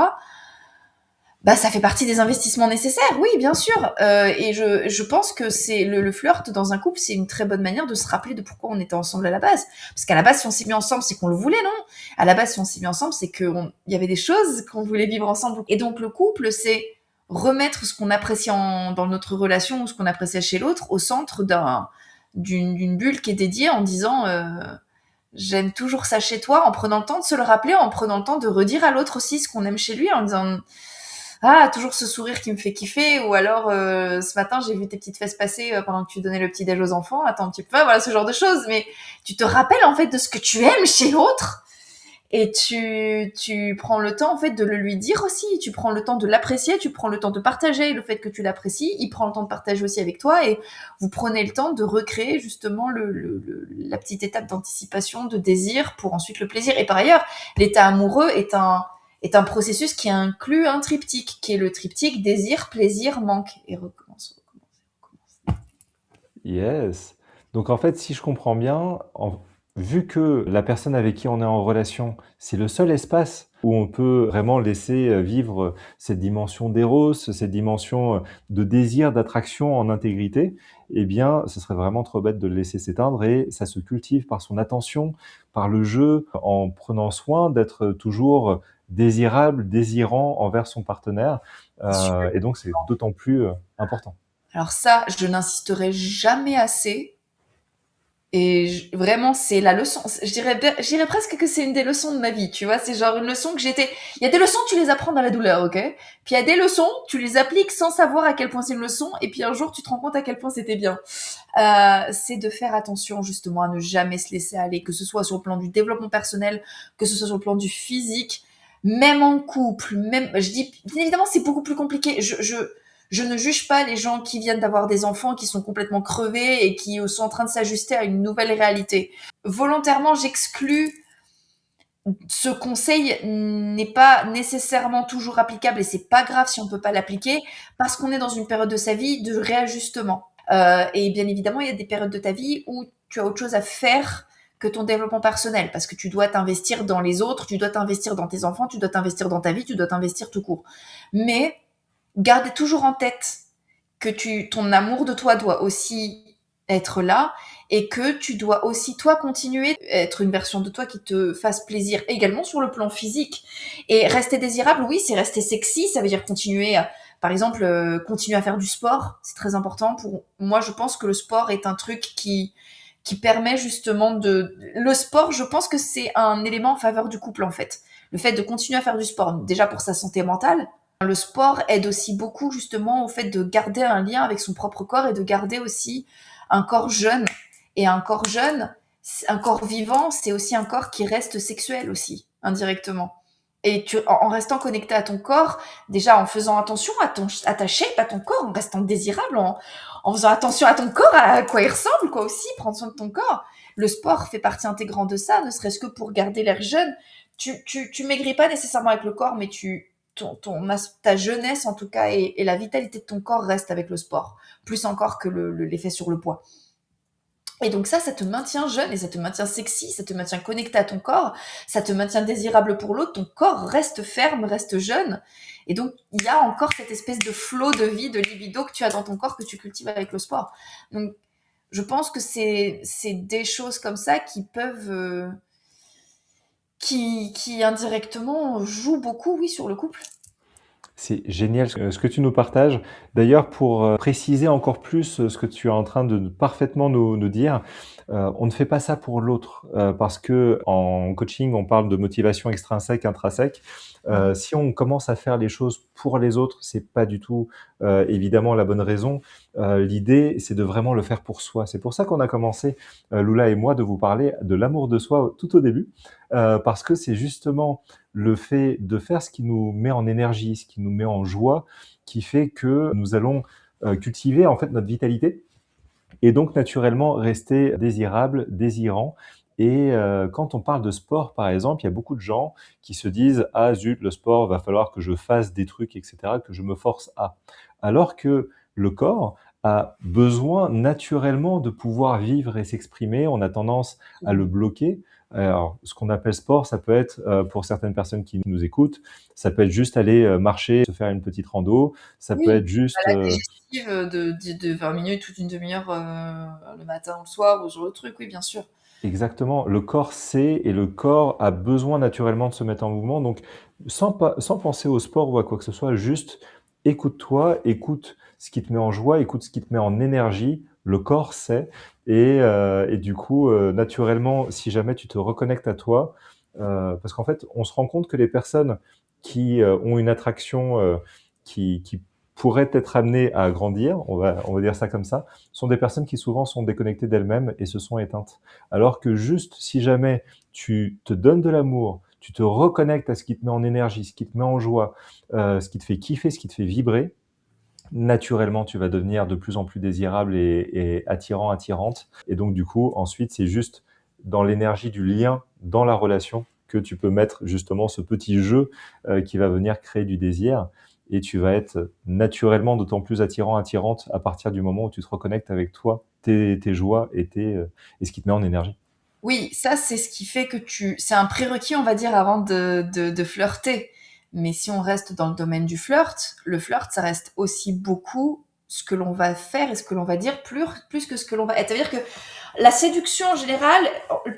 Bah, ça fait partie des investissements nécessaires, oui, bien sûr. Et je pense que c'est le flirt dans un couple, c'est une très bonne manière de se rappeler de pourquoi on était ensemble à la base. Parce qu'à la base, si on s'est mis ensemble, c'est qu'on le voulait, non? À la base, si on s'est mis ensemble, c'est qu'il y avait des choses qu'on voulait vivre ensemble. Et donc, le couple, c'est remettre ce qu'on apprécie dans notre relation ou ce qu'on appréciait chez l'autre au centre d'une bulle qui est dédiée en disant j'aime toujours ça chez toi, en prenant le temps de se le rappeler, en prenant le temps de redire à l'autre aussi ce qu'on aime chez lui, en disant ah, toujours ce sourire qui me fait kiffer, ou alors ce matin j'ai vu tes petites fesses passer pendant que tu donnais le petit déj aux enfants, attends un petit peu, voilà ce genre de choses, mais tu te rappelles en fait de ce que tu aimes chez l'autre, et tu prends le temps en fait de le lui dire aussi, tu prends le temps de l'apprécier, tu prends le temps de partager le fait que tu l'apprécies, il prend le temps de partager aussi avec toi, et vous prenez le temps de recréer justement la petite étape d'anticipation, de désir, pour ensuite le plaisir. Et par ailleurs, l'état amoureux est un processus qui inclut un triptyque, qui est le triptyque désir, plaisir, manque. Et recommence, recommence, recommence. Yes. Donc en fait, si je comprends bien, vu que la personne avec qui on est en relation, c'est le seul espace où on peut vraiment laisser vivre cette dimension d'éros, cette dimension de désir, d'attraction en intégrité, eh bien, ce serait vraiment trop bête de le laisser s'éteindre et ça se cultive par son attention, par le jeu, en prenant soin d'être toujours désirable, désirant envers son partenaire. Super. Et donc, c'est d'autant plus important. Alors ça, je n'insisterai jamais assez. Et vraiment, c'est la leçon. Je dirais presque que c'est une des leçons de ma vie, tu vois. C'est genre une leçon que j'étais. Il y a des leçons, tu les apprends dans la douleur, ok. Puis il y a des leçons, tu les appliques sans savoir à quel point c'est une leçon. Et puis un jour, tu te rends compte à quel point c'était bien. C'est de faire attention justement à ne jamais se laisser aller, que ce soit sur le plan du développement personnel, que ce soit sur le plan du physique, même en couple, même. Je dis, bien évidemment, c'est beaucoup plus compliqué. Je ne juge pas les gens qui viennent d'avoir des enfants, qui sont complètement crevés et qui sont en train de s'ajuster à une nouvelle réalité. Volontairement, j'exclus ce conseil n'est pas nécessairement toujours applicable et c'est pas grave si on peut pas l'appliquer parce qu'on est dans une période de sa vie de réajustement. Et bien évidemment, il y a des périodes de ta vie où tu as autre chose à faire que ton développement personnel parce que tu dois t'investir dans les autres, tu dois t'investir dans tes enfants, tu dois t'investir dans ta vie, tu dois t'investir tout court. Mais gardez toujours en tête que ton amour de toi doit aussi être là et que tu dois aussi toi continuer à être une version de toi qui te fasse plaisir également sur le plan physique. Et rester désirable, oui, c'est rester sexy, ça veut dire continuer par exemple continuer à faire du sport, c'est très important pour moi. Je pense que le sport est un truc qui permet justement le sport, je pense que c'est un élément en faveur du couple en fait. Le fait de continuer à faire du sport, déjà pour sa santé mentale, le sport aide aussi beaucoup justement au fait de garder un lien avec son propre corps et de garder aussi un corps jeune. Et un corps jeune, un corps vivant, c'est aussi un corps qui reste sexuel aussi, indirectement. Et en restant connecté à ton corps, déjà en faisant attention à ta shape, à ton corps, en restant désirable, en faisant attention à ton corps, à quoi il ressemble, quoi aussi, prendre soin de ton corps. Le sport fait partie intégrante de ça, ne serait-ce que pour garder l'air jeune. Tu maigris pas nécessairement avec le corps, mais ta jeunesse en tout cas et la vitalité de ton corps reste avec le sport, plus encore que l'effet sur le poids. Et donc ça te maintient jeune et ça te maintient sexy, ça te maintient connecté à ton corps, ça te maintient désirable pour l'autre, ton corps reste ferme, reste jeune. Et donc il y a encore cette espèce de flot de vie, de libido que tu as dans ton corps que tu cultives avec le sport. Donc je pense que c'est des choses comme ça qui peuvent... qui indirectement jouent beaucoup, oui, sur le couple. C'est génial ce que tu nous partages. D'ailleurs, pour, préciser encore plus, ce que tu es en train de parfaitement nous dire, on ne fait pas ça pour l'autre, parce qu'en coaching, on parle de motivation extrinsèque, intrinsèque. Mmh. Si on commence à faire les choses pour les autres, c'est pas du tout, évidemment la bonne raison. L'idée, c'est de vraiment le faire pour soi. C'est pour ça qu'on a commencé, Lula et moi, de vous parler de l'amour de soi tout au début, parce que c'est justement le fait de faire ce qui nous met en énergie, ce qui nous met en joie, qui fait que nous allons, cultiver en fait notre vitalité et donc naturellement rester désirable, désirant et quand on parle de sport par exemple, il y a beaucoup de gens qui se disent: «Ah zut, le sport, va falloir que je fasse des trucs et cetera, que je me force à». Alors que le corps a besoin naturellement de pouvoir vivre et s'exprimer. On a tendance à le Absolument. bloquer. Alors ce qu'on appelle sport, ça peut être, pour certaines personnes qui nous écoutent, ça peut être juste aller, marcher, se faire une petite rando, ça peut Oui, être juste, balade digestive, de 20 minutes ou d'une demi-heure, le matin ou le soir ou ce genre de truc, oui, bien sûr. exactement, le corps sait et le corps a besoin naturellement de se mettre en mouvement. Donc, sans penser au sport ou à quoi que ce soit, juste écoute-toi, écoute ce qui te met en joie, écoute ce qui te met en énergie. Le corps sait et du coup, naturellement, si jamais tu te reconnectes à toi, parce qu'en fait, on se rend compte que les personnes qui, ont une attraction, qui pourraient être amenées à grandir, on va dire ça comme ça, sont des personnes qui souvent sont déconnectées d'elles-mêmes et se sont éteintes. Alors que juste si jamais tu te donnes de l'amour, tu te reconnectes à ce qui te met en énergie, ce qui te met en joie, ce qui te fait kiffer, ce qui te fait vibrer, naturellement tu vas devenir de plus en plus désirable et attirant, attirante. Et donc du coup, ensuite, c'est juste dans l'énergie du lien, dans la relation, que tu peux mettre justement ce petit jeu, qui va venir créer du désir et tu vas être naturellement d'autant plus attirant, attirante à partir du moment où tu te reconnectes avec toi, tes joies et ce qui te met en énergie. Oui, ça, c'est ce qui fait que c'est un prérequis, on va dire, avant de flirter. Mais si on reste dans le domaine du flirt, le flirt, ça reste aussi beaucoup ce que l'on va faire et ce que l'on va dire plus que ce que l'on va être. C'est-à-dire que la séduction en général,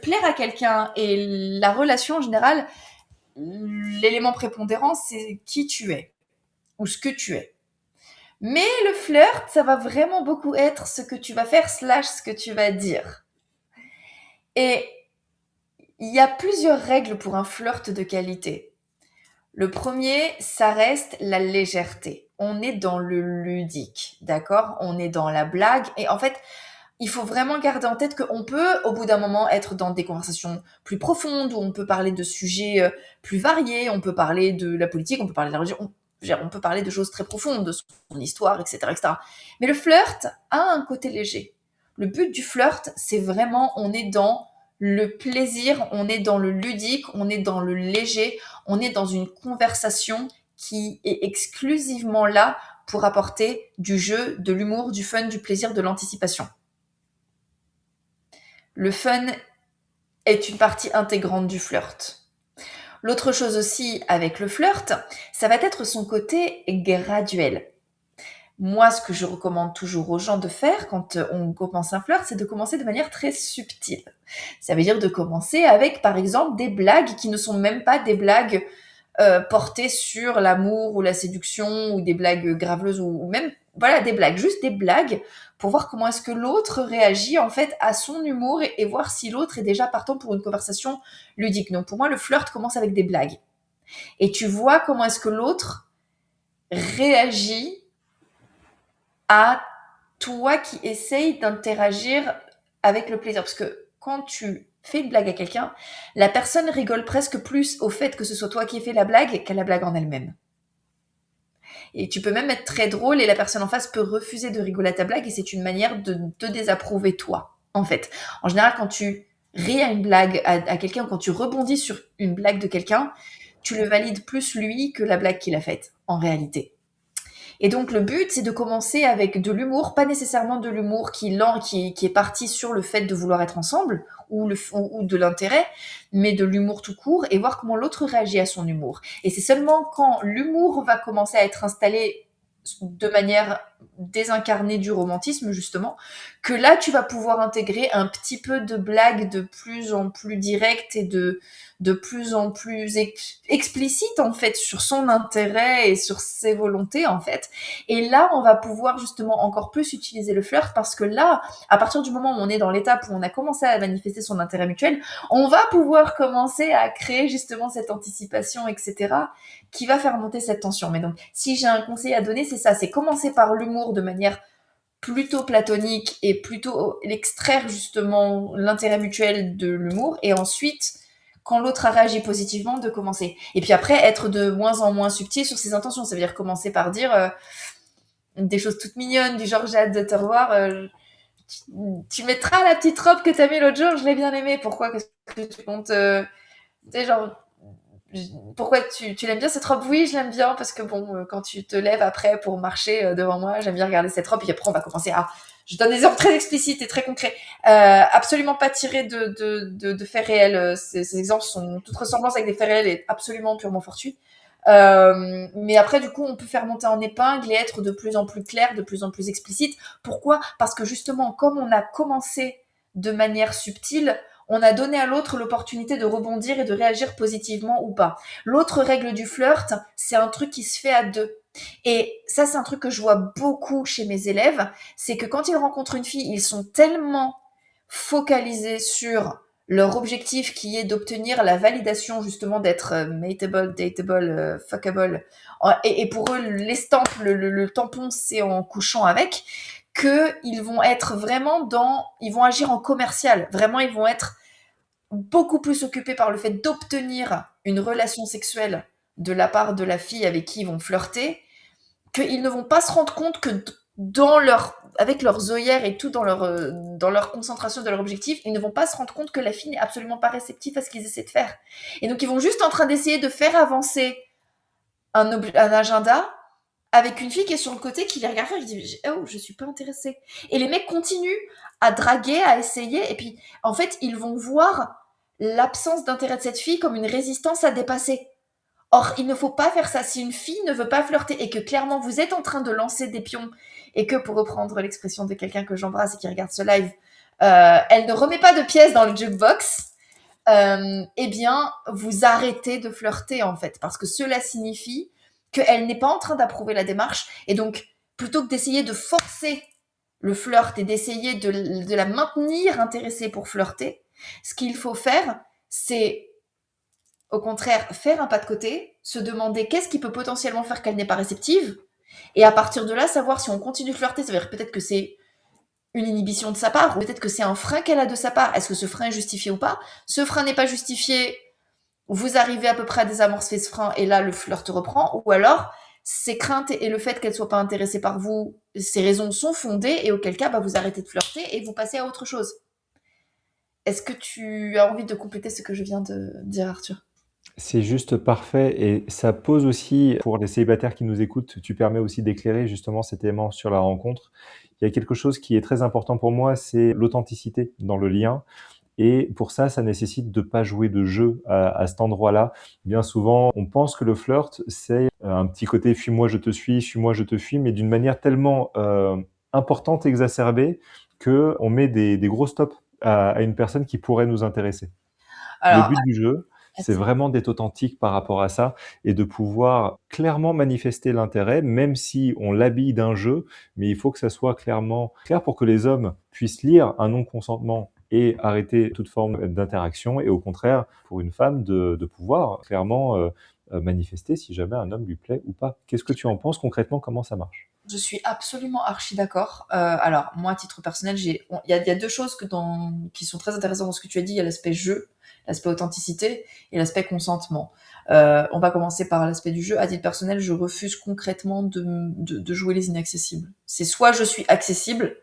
plaire à quelqu'un et la relation en général, l'élément prépondérant, c'est qui tu es ou ce que tu es. Mais le flirt, ça va vraiment beaucoup être ce que tu vas faire slash ce que tu vas dire. Et il y a plusieurs règles pour un flirt de qualité. Le premier, ça reste la légèreté. On est dans le ludique, d'accord? On est dans la blague. Et en fait, il faut vraiment garder en tête qu'on peut, au bout d'un moment, être dans des conversations plus profondes, où on peut parler de sujets plus variés, on peut parler de la politique, on peut parler de la religion, on peut parler de choses très profondes, de son histoire, etc., etc. Mais le flirt a un côté léger. Le but du flirt, c'est vraiment, on est dans le plaisir, on est dans le ludique, on est dans le léger, on est dans une conversation qui est exclusivement là pour apporter du jeu, de l'humour, du fun, du plaisir, de l'anticipation. Le fun est une partie intégrante du flirt. L'autre chose aussi avec le flirt, ça va être son côté graduel. Moi, ce que je recommande toujours aux gens de faire quand on commence un flirt, c'est de commencer de manière très subtile. Ça veut dire de commencer avec, par exemple, des blagues qui ne sont même pas des blagues portées sur l'amour ou la séduction ou des blagues graveleuses ou même voilà des blagues, juste des blagues pour voir comment est-ce que l'autre réagit en fait à son humour et voir si l'autre est déjà partant pour une conversation ludique. Donc pour moi, le flirt commence avec des blagues et tu vois comment est-ce que l'autre réagit à toi qui essaye d'interagir avec le plaisir. Parce que quand tu fais une blague à quelqu'un, la personne rigole presque plus au fait que ce soit toi qui ai fait la blague qu'à la blague en elle-même. Et tu peux même être très drôle et la personne en face peut refuser de rigoler à ta blague et c'est une manière de te désapprouver toi, en fait. En général, quand tu ris à une blague à quelqu'un ou quand tu rebondis sur une blague de quelqu'un, tu le valides plus lui que la blague qu'il a faite, en réalité. Et donc le but, c'est de commencer avec de l'humour, pas nécessairement de l'humour qui est parti sur le fait de vouloir être ensemble ou de l'intérêt, mais de l'humour tout court et voir comment l'autre réagit à son humour. Et c'est seulement quand l'humour va commencer à être installé de manière désincarné du romantisme, justement, que là, tu vas pouvoir intégrer un petit peu de blague de plus en plus directe et de plus en plus explicite, en fait, sur son intérêt et sur ses volontés, en fait. Et là, on va pouvoir justement encore plus utiliser le flirt parce que là, à partir du moment où on est dans l'étape où on a commencé à manifester son intérêt mutuel, on va pouvoir commencer à créer justement cette anticipation, etc., qui va faire monter cette tension. Mais donc, si j'ai un conseil à donner, c'est ça, c'est commencer par l'humour de manière plutôt platonique et plutôt extraire justement l'intérêt mutuel de l'humour et ensuite quand l'autre a réagi positivement de commencer et puis après être de moins en moins subtil sur ses intentions, ça veut dire commencer par dire des choses toutes mignonnes du genre j'ai hâte de te revoir, tu mettras la petite robe que t'as mis l'autre jour, je l'ai bien aimée, pourquoi, qu'est-ce que tu comptes tu sais, genre pourquoi tu l'aimes bien cette robe? Oui, je l'aime bien parce que bon, quand tu te lèves après pour marcher devant moi, j'aime bien regarder cette robe. Et après, on va commencer à. Je donne des exemples très explicites et très concrets, absolument pas tirés de faits réels. Ces exemples sont toute ressemblance avec des faits réels et absolument purement fortuits. Mais après, du coup, on peut faire monter en épingle et être de plus en plus clair, de plus en plus explicite. Pourquoi? Parce que justement, comme on a commencé de manière subtile, on a donné à l'autre l'opportunité de rebondir et de réagir positivement ou pas. L'autre règle du flirt, c'est un truc qui se fait à deux. Et ça, c'est un truc que je vois beaucoup chez mes élèves, c'est que quand ils rencontrent une fille, ils sont tellement focalisés sur leur objectif qui est d'obtenir la validation justement d'être mateable, dateable, fuckable. Et pour eux, l'estampe, le tampon, c'est en couchant avec, qu'ils vont être vraiment dans... Ils vont agir en commercial. Vraiment, ils vont être beaucoup plus occupés par le fait d'obtenir une relation sexuelle de la part de la fille avec qui ils vont flirter, qu'ils ne vont pas se rendre compte que dans leur, avec leurs œillères et tout, dans leur concentration de leur objectif, ils ne vont pas se rendre compte que la fille n'est absolument pas réceptive à ce qu'ils essaient de faire. Et donc, ils vont juste en train d'essayer de faire avancer un agenda avec une fille qui est sur le côté, qui les regarde faire, et qui dit oh, je suis pas intéressée. Et les mecs continuent à draguer, à essayer, et puis en fait, ils vont voir l'absence d'intérêt de cette fille comme une résistance à dépasser. Or, il ne faut pas faire ça. Si une fille ne veut pas flirter et que clairement vous êtes en train de lancer des pions et que, pour reprendre l'expression de quelqu'un que j'embrasse et qui regarde ce live, elle ne remet pas de pièces dans le jukebox, eh bien, vous arrêtez de flirter en fait, parce que cela signifie qu'elle n'est pas en train d'approuver la démarche. Et donc, plutôt que d'essayer de forcer le flirt et d'essayer de la maintenir intéressée pour flirter, ce qu'il faut faire, c'est au contraire faire un pas de côté, se demander qu'est-ce qui peut potentiellement faire qu'elle n'est pas réceptive, et à partir de là, savoir si on continue de flirter, ça veut dire peut-être que c'est une inhibition de sa part, ou peut-être que c'est un frein qu'elle a de sa part. Est-ce que ce frein est justifié ou pas? Ce frein n'est pas justifié, vous arrivez à peu près à désamorcer ce frein, et là, le flirt reprend, ou alors, ses craintes et le fait qu'elle soit pas intéressée par vous, ces raisons sont fondées, et auquel cas, bah, vous arrêtez de flirter et vous passez à autre chose. Est-ce que tu as envie de compléter ce que je viens de dire, Arthur? C'est juste parfait et ça pose aussi, pour les célibataires qui nous écoutent, tu permets aussi d'éclairer justement cet élément sur la rencontre. Il y a quelque chose qui est très important pour moi, c'est l'authenticité dans le lien. Et pour ça, ça nécessite de pas jouer de jeu à cet endroit-là. Bien souvent, on pense que le flirt, c'est un petit côté fuis-moi, je te suis-moi, je te fuis, mais d'une manière tellement importante, exacerbée, qu'on met des gros stops à une personne qui pourrait nous intéresser. Le Alors, but du jeu, c'est vraiment d'être authentique par rapport à ça et de pouvoir clairement manifester l'intérêt, même si on l'habille d'un jeu, mais il faut que ça soit clairement clair pour que les hommes puissent lire un non-consentement et arrêter toute forme d'interaction et au contraire, pour une femme de pouvoir clairement, manifester si jamais un homme lui plaît ou pas. Qu'est-ce que tu en penses concrètement? Comment ça marche? je suis absolument archi d'accord. Alors, moi, à titre personnel, il y a deux choses qui sont très intéressantes dans ce que tu as dit. Il y a l'aspect jeu, l'aspect authenticité et l'aspect consentement. On va commencer par l'aspect du jeu. À titre personnel, je refuse concrètement de jouer les inaccessibles. C'est soit je suis accessible,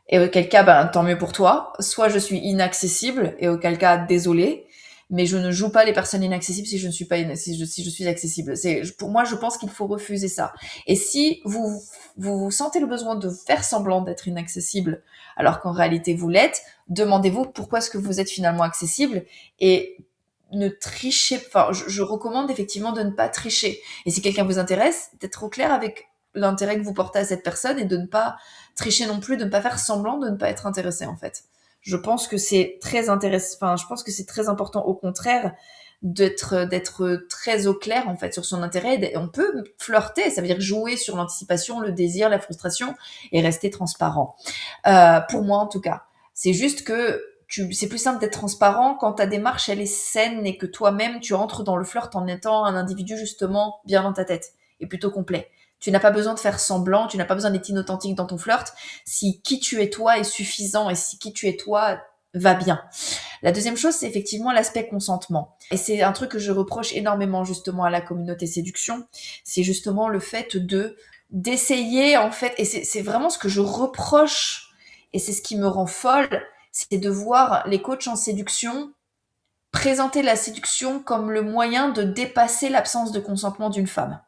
et auquel cas, ben, tant mieux pour toi, soit je suis inaccessible, et auquel cas, désolé, mais je ne joue pas les personnes inaccessibles si je ne suis pas si je suis accessible. Pour moi, je pense qu'il faut refuser ça. Et si vous sentez le besoin de faire semblant d'être inaccessible, alors qu'en réalité vous l'êtes, demandez-vous pourquoi est-ce que vous êtes finalement accessible, et ne trichez, enfin, je recommande effectivement de ne pas tricher. Et si quelqu'un vous intéresse, d'être au clair avec l'intérêt que vous portez à cette personne et de ne pas tricher non plus, de ne pas faire semblant de ne pas être intéressé en fait. Je pense que c'est très intéressant, enfin, je pense que c'est très important au contraire d'être très au clair en fait sur son intérêt. On peut flirter, ça veut dire jouer sur l'anticipation, le désir, la frustration et rester transparent. Pour moi en tout cas. C'est juste que c'est plus simple d'être transparent quand ta démarche elle est saine et que toi-même tu entres dans le flirt en étant un individu justement bien dans ta tête et plutôt complet. Tu n'as pas besoin de faire semblant, tu n'as pas besoin d'être inauthentique dans ton flirt si qui tu es toi est suffisant et si qui tu es toi va bien. La deuxième chose, c'est effectivement l'aspect consentement. Et c'est un truc que je reproche énormément justement à la communauté séduction, c'est justement le fait d'essayer en fait, et c'est vraiment ce que je reproche, et c'est ce qui me rend folle, c'est de voir les coachs en séduction présenter la séduction comme le moyen de dépasser l'absence de consentement d'une femme.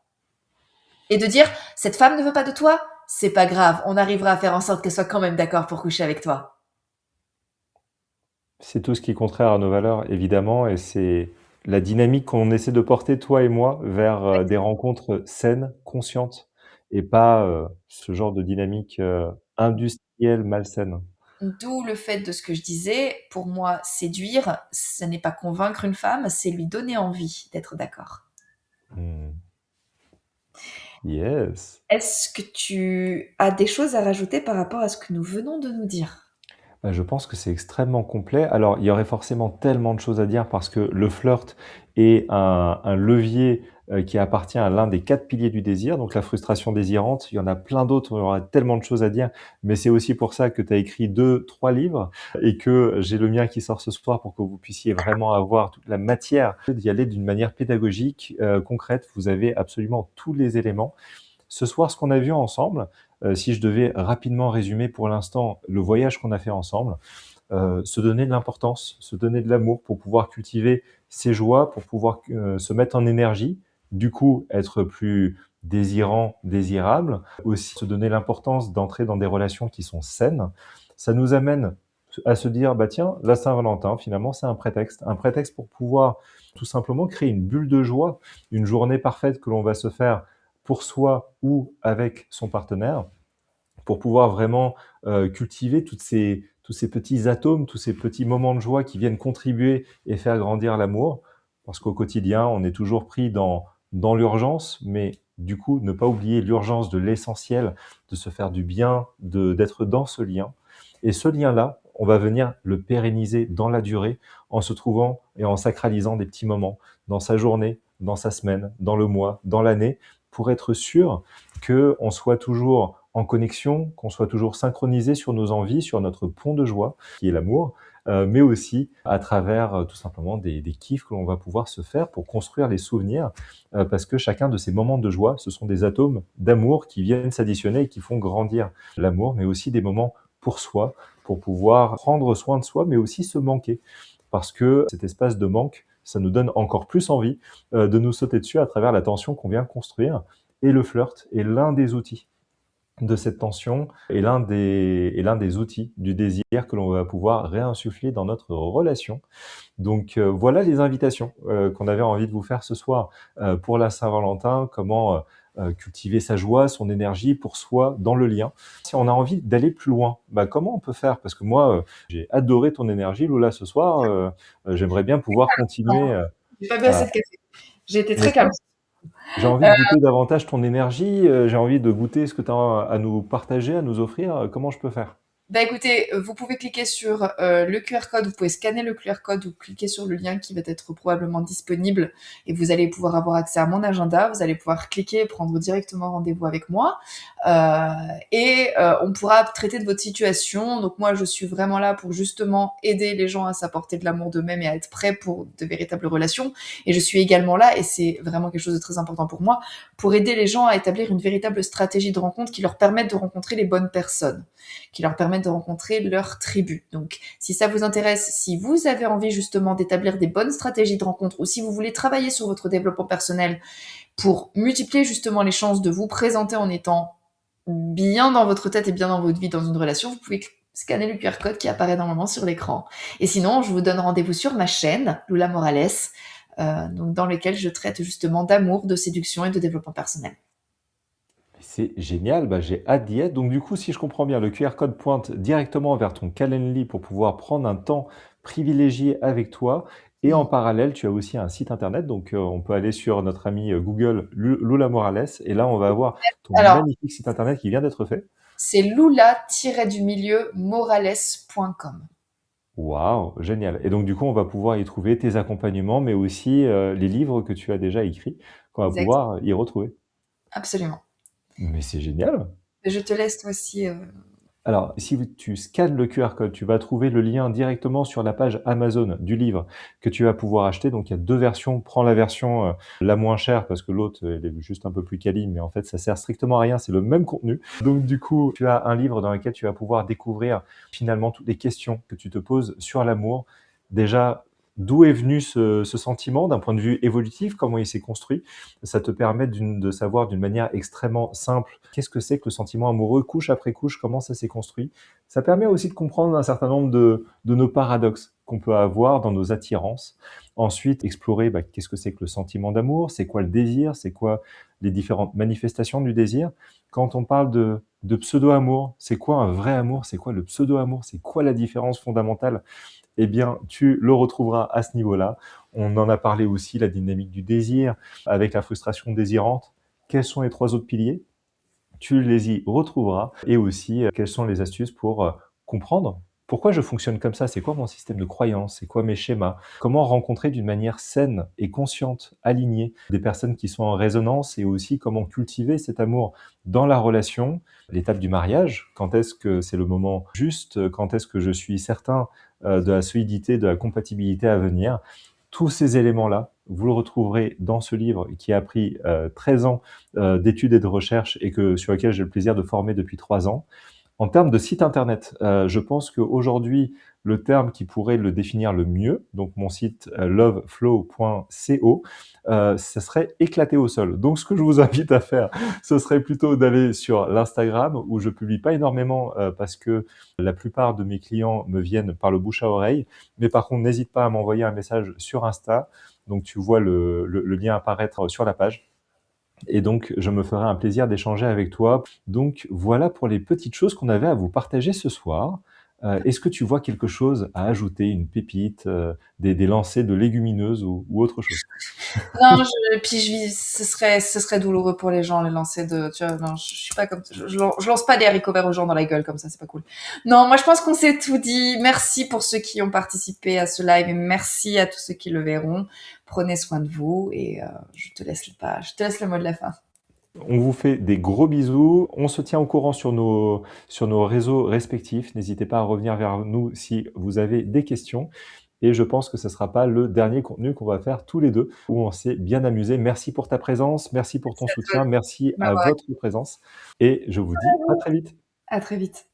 Et de dire, cette femme ne veut pas de toi, c'est pas grave, on arrivera à faire en sorte qu'elle soit quand même d'accord pour coucher avec toi. C'est tout ce qui est contraire à nos valeurs, évidemment, et c'est la dynamique qu'on essaie de porter, toi et moi, vers des rencontres saines, conscientes, et pas ce genre de dynamique industrielle malsaine. D'où le fait de ce que je disais, pour moi, séduire, ce n'est pas convaincre une femme, c'est lui donner envie d'être d'accord. Hmm. Yes. Est-ce que tu as des choses à rajouter par rapport à ce que nous venons de nous dire? Bah, je pense que c'est extrêmement complet. Alors, il y aurait forcément tellement de choses à dire parce que le flirt est un levier qui appartient à l'un des 4 piliers du désir, donc la frustration désirante. Il y en a plein d'autres, il y aura tellement de choses à dire, mais c'est aussi pour ça que tu as écrit 2, 3 livres et que j'ai le mien qui sort ce soir pour que vous puissiez vraiment avoir toute la matière d'y aller d'une manière pédagogique, concrète. Vous avez absolument tous les éléments. Ce soir, ce qu'on a vu ensemble, si je devais rapidement résumer pour l'instant le voyage qu'on a fait ensemble, se donner de l'importance, se donner de l'amour pour pouvoir cultiver ses joies, pour pouvoir se mettre en énergie, du coup être plus désirant, désirable, aussi se donner l'importance d'entrer dans des relations qui sont saines. Ça nous amène à se dire, bah tiens, la Saint-Valentin, finalement, c'est un prétexte pour pouvoir tout simplement créer une bulle de joie, une journée parfaite que l'on va se faire pour soi ou avec son partenaire, pour pouvoir vraiment cultiver tous ces petits atomes, tous ces petits moments de joie qui viennent contribuer et faire grandir l'amour. Parce qu'au quotidien, on est toujours pris dans l'urgence, mais du coup, ne pas oublier l'urgence de l'essentiel, de se faire du bien, d'être dans ce lien. Et ce lien-là, on va venir le pérenniser dans la durée en se trouvant et en sacralisant des petits moments dans sa journée, dans sa semaine, dans le mois, dans l'année, pour être sûr qu'on soit toujours en connexion, qu'on soit toujours synchronisé sur nos envies, sur notre pont de joie, qui est l'amour, mais aussi à travers tout simplement des kiffs que l'on va pouvoir se faire pour construire les souvenirs, parce que chacun de ces moments de joie, ce sont des atomes d'amour qui viennent s'additionner et qui font grandir l'amour, mais aussi des moments pour soi, pour pouvoir prendre soin de soi, mais aussi se manquer, parce que cet espace de manque, ça nous donne encore plus envie de nous sauter dessus à travers la tension qu'on vient construire, et le flirt est l'un des outils de cette tension et l'un des outils du désir que l'on va pouvoir réinsuffler dans notre relation. Donc voilà les invitations qu'on avait envie de vous faire ce soir pour la Saint-Valentin, comment cultiver sa joie, son énergie pour soi dans le lien. Si on a envie d'aller plus loin, bah, comment on peut faire? Parce que moi, j'ai adoré ton énergie, Lola, ce soir. J'aimerais bien pouvoir continuer J'ai pas bu assez à... de café. J'ai été très N'est-ce calme. pas? J'ai envie de goûter davantage ton énergie, j'ai envie de goûter ce que tu as à nous partager, à nous offrir. Comment je peux faire? Bah écoutez, vous pouvez cliquer sur le QR code, vous pouvez scanner le QR code ou cliquer sur le lien qui va être probablement disponible et vous allez pouvoir avoir accès à mon agenda, vous allez pouvoir cliquer et prendre directement rendez-vous avec moi on pourra traiter de votre situation. Donc moi je suis vraiment là pour justement aider les gens à s'apporter de l'amour d'eux-mêmes et à être prêts pour de véritables relations et je suis également là, et c'est vraiment quelque chose de très important pour moi, pour aider les gens à établir une véritable stratégie de rencontre qui leur permette de rencontrer les bonnes personnes, qui leur permettent de rencontrer leur tribu. Donc, si ça vous intéresse, si vous avez envie justement d'établir des bonnes stratégies de rencontre ou si vous voulez travailler sur votre développement personnel pour multiplier justement les chances de vous présenter en étant bien dans votre tête et bien dans votre vie dans une relation, vous pouvez scanner le QR code qui apparaît normalement sur l'écran. Et sinon, je vous donne rendez-vous sur ma chaîne, Lula Morales, donc dans lequel je traite justement d'amour, de séduction et de développement personnel. C'est génial, bah, j'ai hâte d'y être. Donc du coup, si je comprends bien, le QR code pointe directement vers ton Calendly pour pouvoir prendre un temps privilégié avec toi et en Mmh. parallèle, tu as aussi un site internet, donc on peut aller sur notre ami, Google Lula Morales et là, on va avoir ton Alors, magnifique site internet qui vient d'être fait. c'est lula-morales.com. Waouh, génial et donc du coup, on va pouvoir y trouver tes accompagnements, mais aussi, les livres que tu as déjà écrits, qu'on va Exact, pouvoir y retrouver. absolument. Mais c'est génial! Je te laisse toi aussi, Alors, si tu scannes le QR code, tu vas trouver le lien directement sur la page Amazon du livre que tu vas pouvoir acheter. Donc, il y a 2 versions. Prends la version, la moins chère parce que l'autre, elle est juste un peu plus quali, mais en fait, ça sert strictement à rien, c'est le même contenu. Donc du coup, tu as un livre dans lequel tu vas pouvoir découvrir finalement toutes les questions que tu te poses sur l'amour. Déjà, d'où est venu ce sentiment d'un point de vue évolutif? Comment il s'est construit? Ça te permet de savoir d'une manière extrêmement simple qu'est-ce que c'est que le sentiment amoureux, couche après couche, comment ça s'est construit. Ça permet aussi de comprendre un certain nombre de nos paradoxes qu'on peut avoir dans nos attirances. Ensuite, explorer bah, qu'est-ce que c'est que le sentiment d'amour, c'est quoi le désir, c'est quoi les différentes manifestations du désir. Quand on parle de pseudo-amour, c'est quoi un vrai amour, c'est quoi le pseudo-amour, c'est quoi la différence fondamentale, eh bien, tu le retrouveras à ce niveau-là. On en a parlé aussi, la dynamique du désir, avec la frustration désirante. Quels sont les 3 autres piliers? Tu les y retrouveras et aussi, quelles sont les astuces pour, comprendre pourquoi je fonctionne comme ça? C'est quoi mon système de croyance? C'est quoi mes schémas? Comment rencontrer d'une manière saine et consciente, alignée, des personnes qui sont en résonance et aussi comment cultiver cet amour dans la relation. L'étape du mariage, quand est-ce que c'est le moment juste? Quand est-ce que je suis certain, de la solidité, de la compatibilité à venir? Tous ces éléments-là, vous le retrouverez dans ce livre qui a pris, 13 ans, d'études et de recherches et sur lequel j'ai le plaisir de former depuis 3 ans. En termes de site internet, je pense qu'aujourd'hui, le terme qui pourrait le définir le mieux, donc mon site, loveflow.co, ce serait éclaté au sol. Donc ce que je vous invite à faire, ce serait plutôt d'aller sur l'Instagram où je publie pas énormément, parce que la plupart de mes clients me viennent par le bouche à oreille. Mais par contre, n'hésite pas à m'envoyer un message sur Insta. Donc tu vois le lien apparaître sur la page et donc je me ferai un plaisir d'échanger avec toi. Donc voilà pour les petites choses qu'on avait à vous partager ce soir. Est-ce que tu vois quelque chose à ajouter, une pépite, des lancers de légumineuses ou autre chose? non, puis ce serait douloureux pour les gens, les lancer de, tu vois, non, je suis pas comme, je lance pas des haricots verts aux gens dans la gueule comme ça, c'est pas cool. Non, moi, je pense qu'on s'est tout dit. Merci pour ceux qui ont participé à ce live et merci à tous ceux qui le verront. Prenez soin de vous et je te laisse le mot de la fin. On vous fait des gros bisous. On se tient au courant sur nos réseaux respectifs. N'hésitez pas à revenir vers nous si vous avez des questions. Et je pense que ce ne sera pas le dernier contenu qu'on va faire tous les deux, où on s'est bien amusé. Merci pour ta présence, merci pour ton Merci à toi soutien, merci de à m'avoir votre présence. Et je vous dis à très vite. À très vite.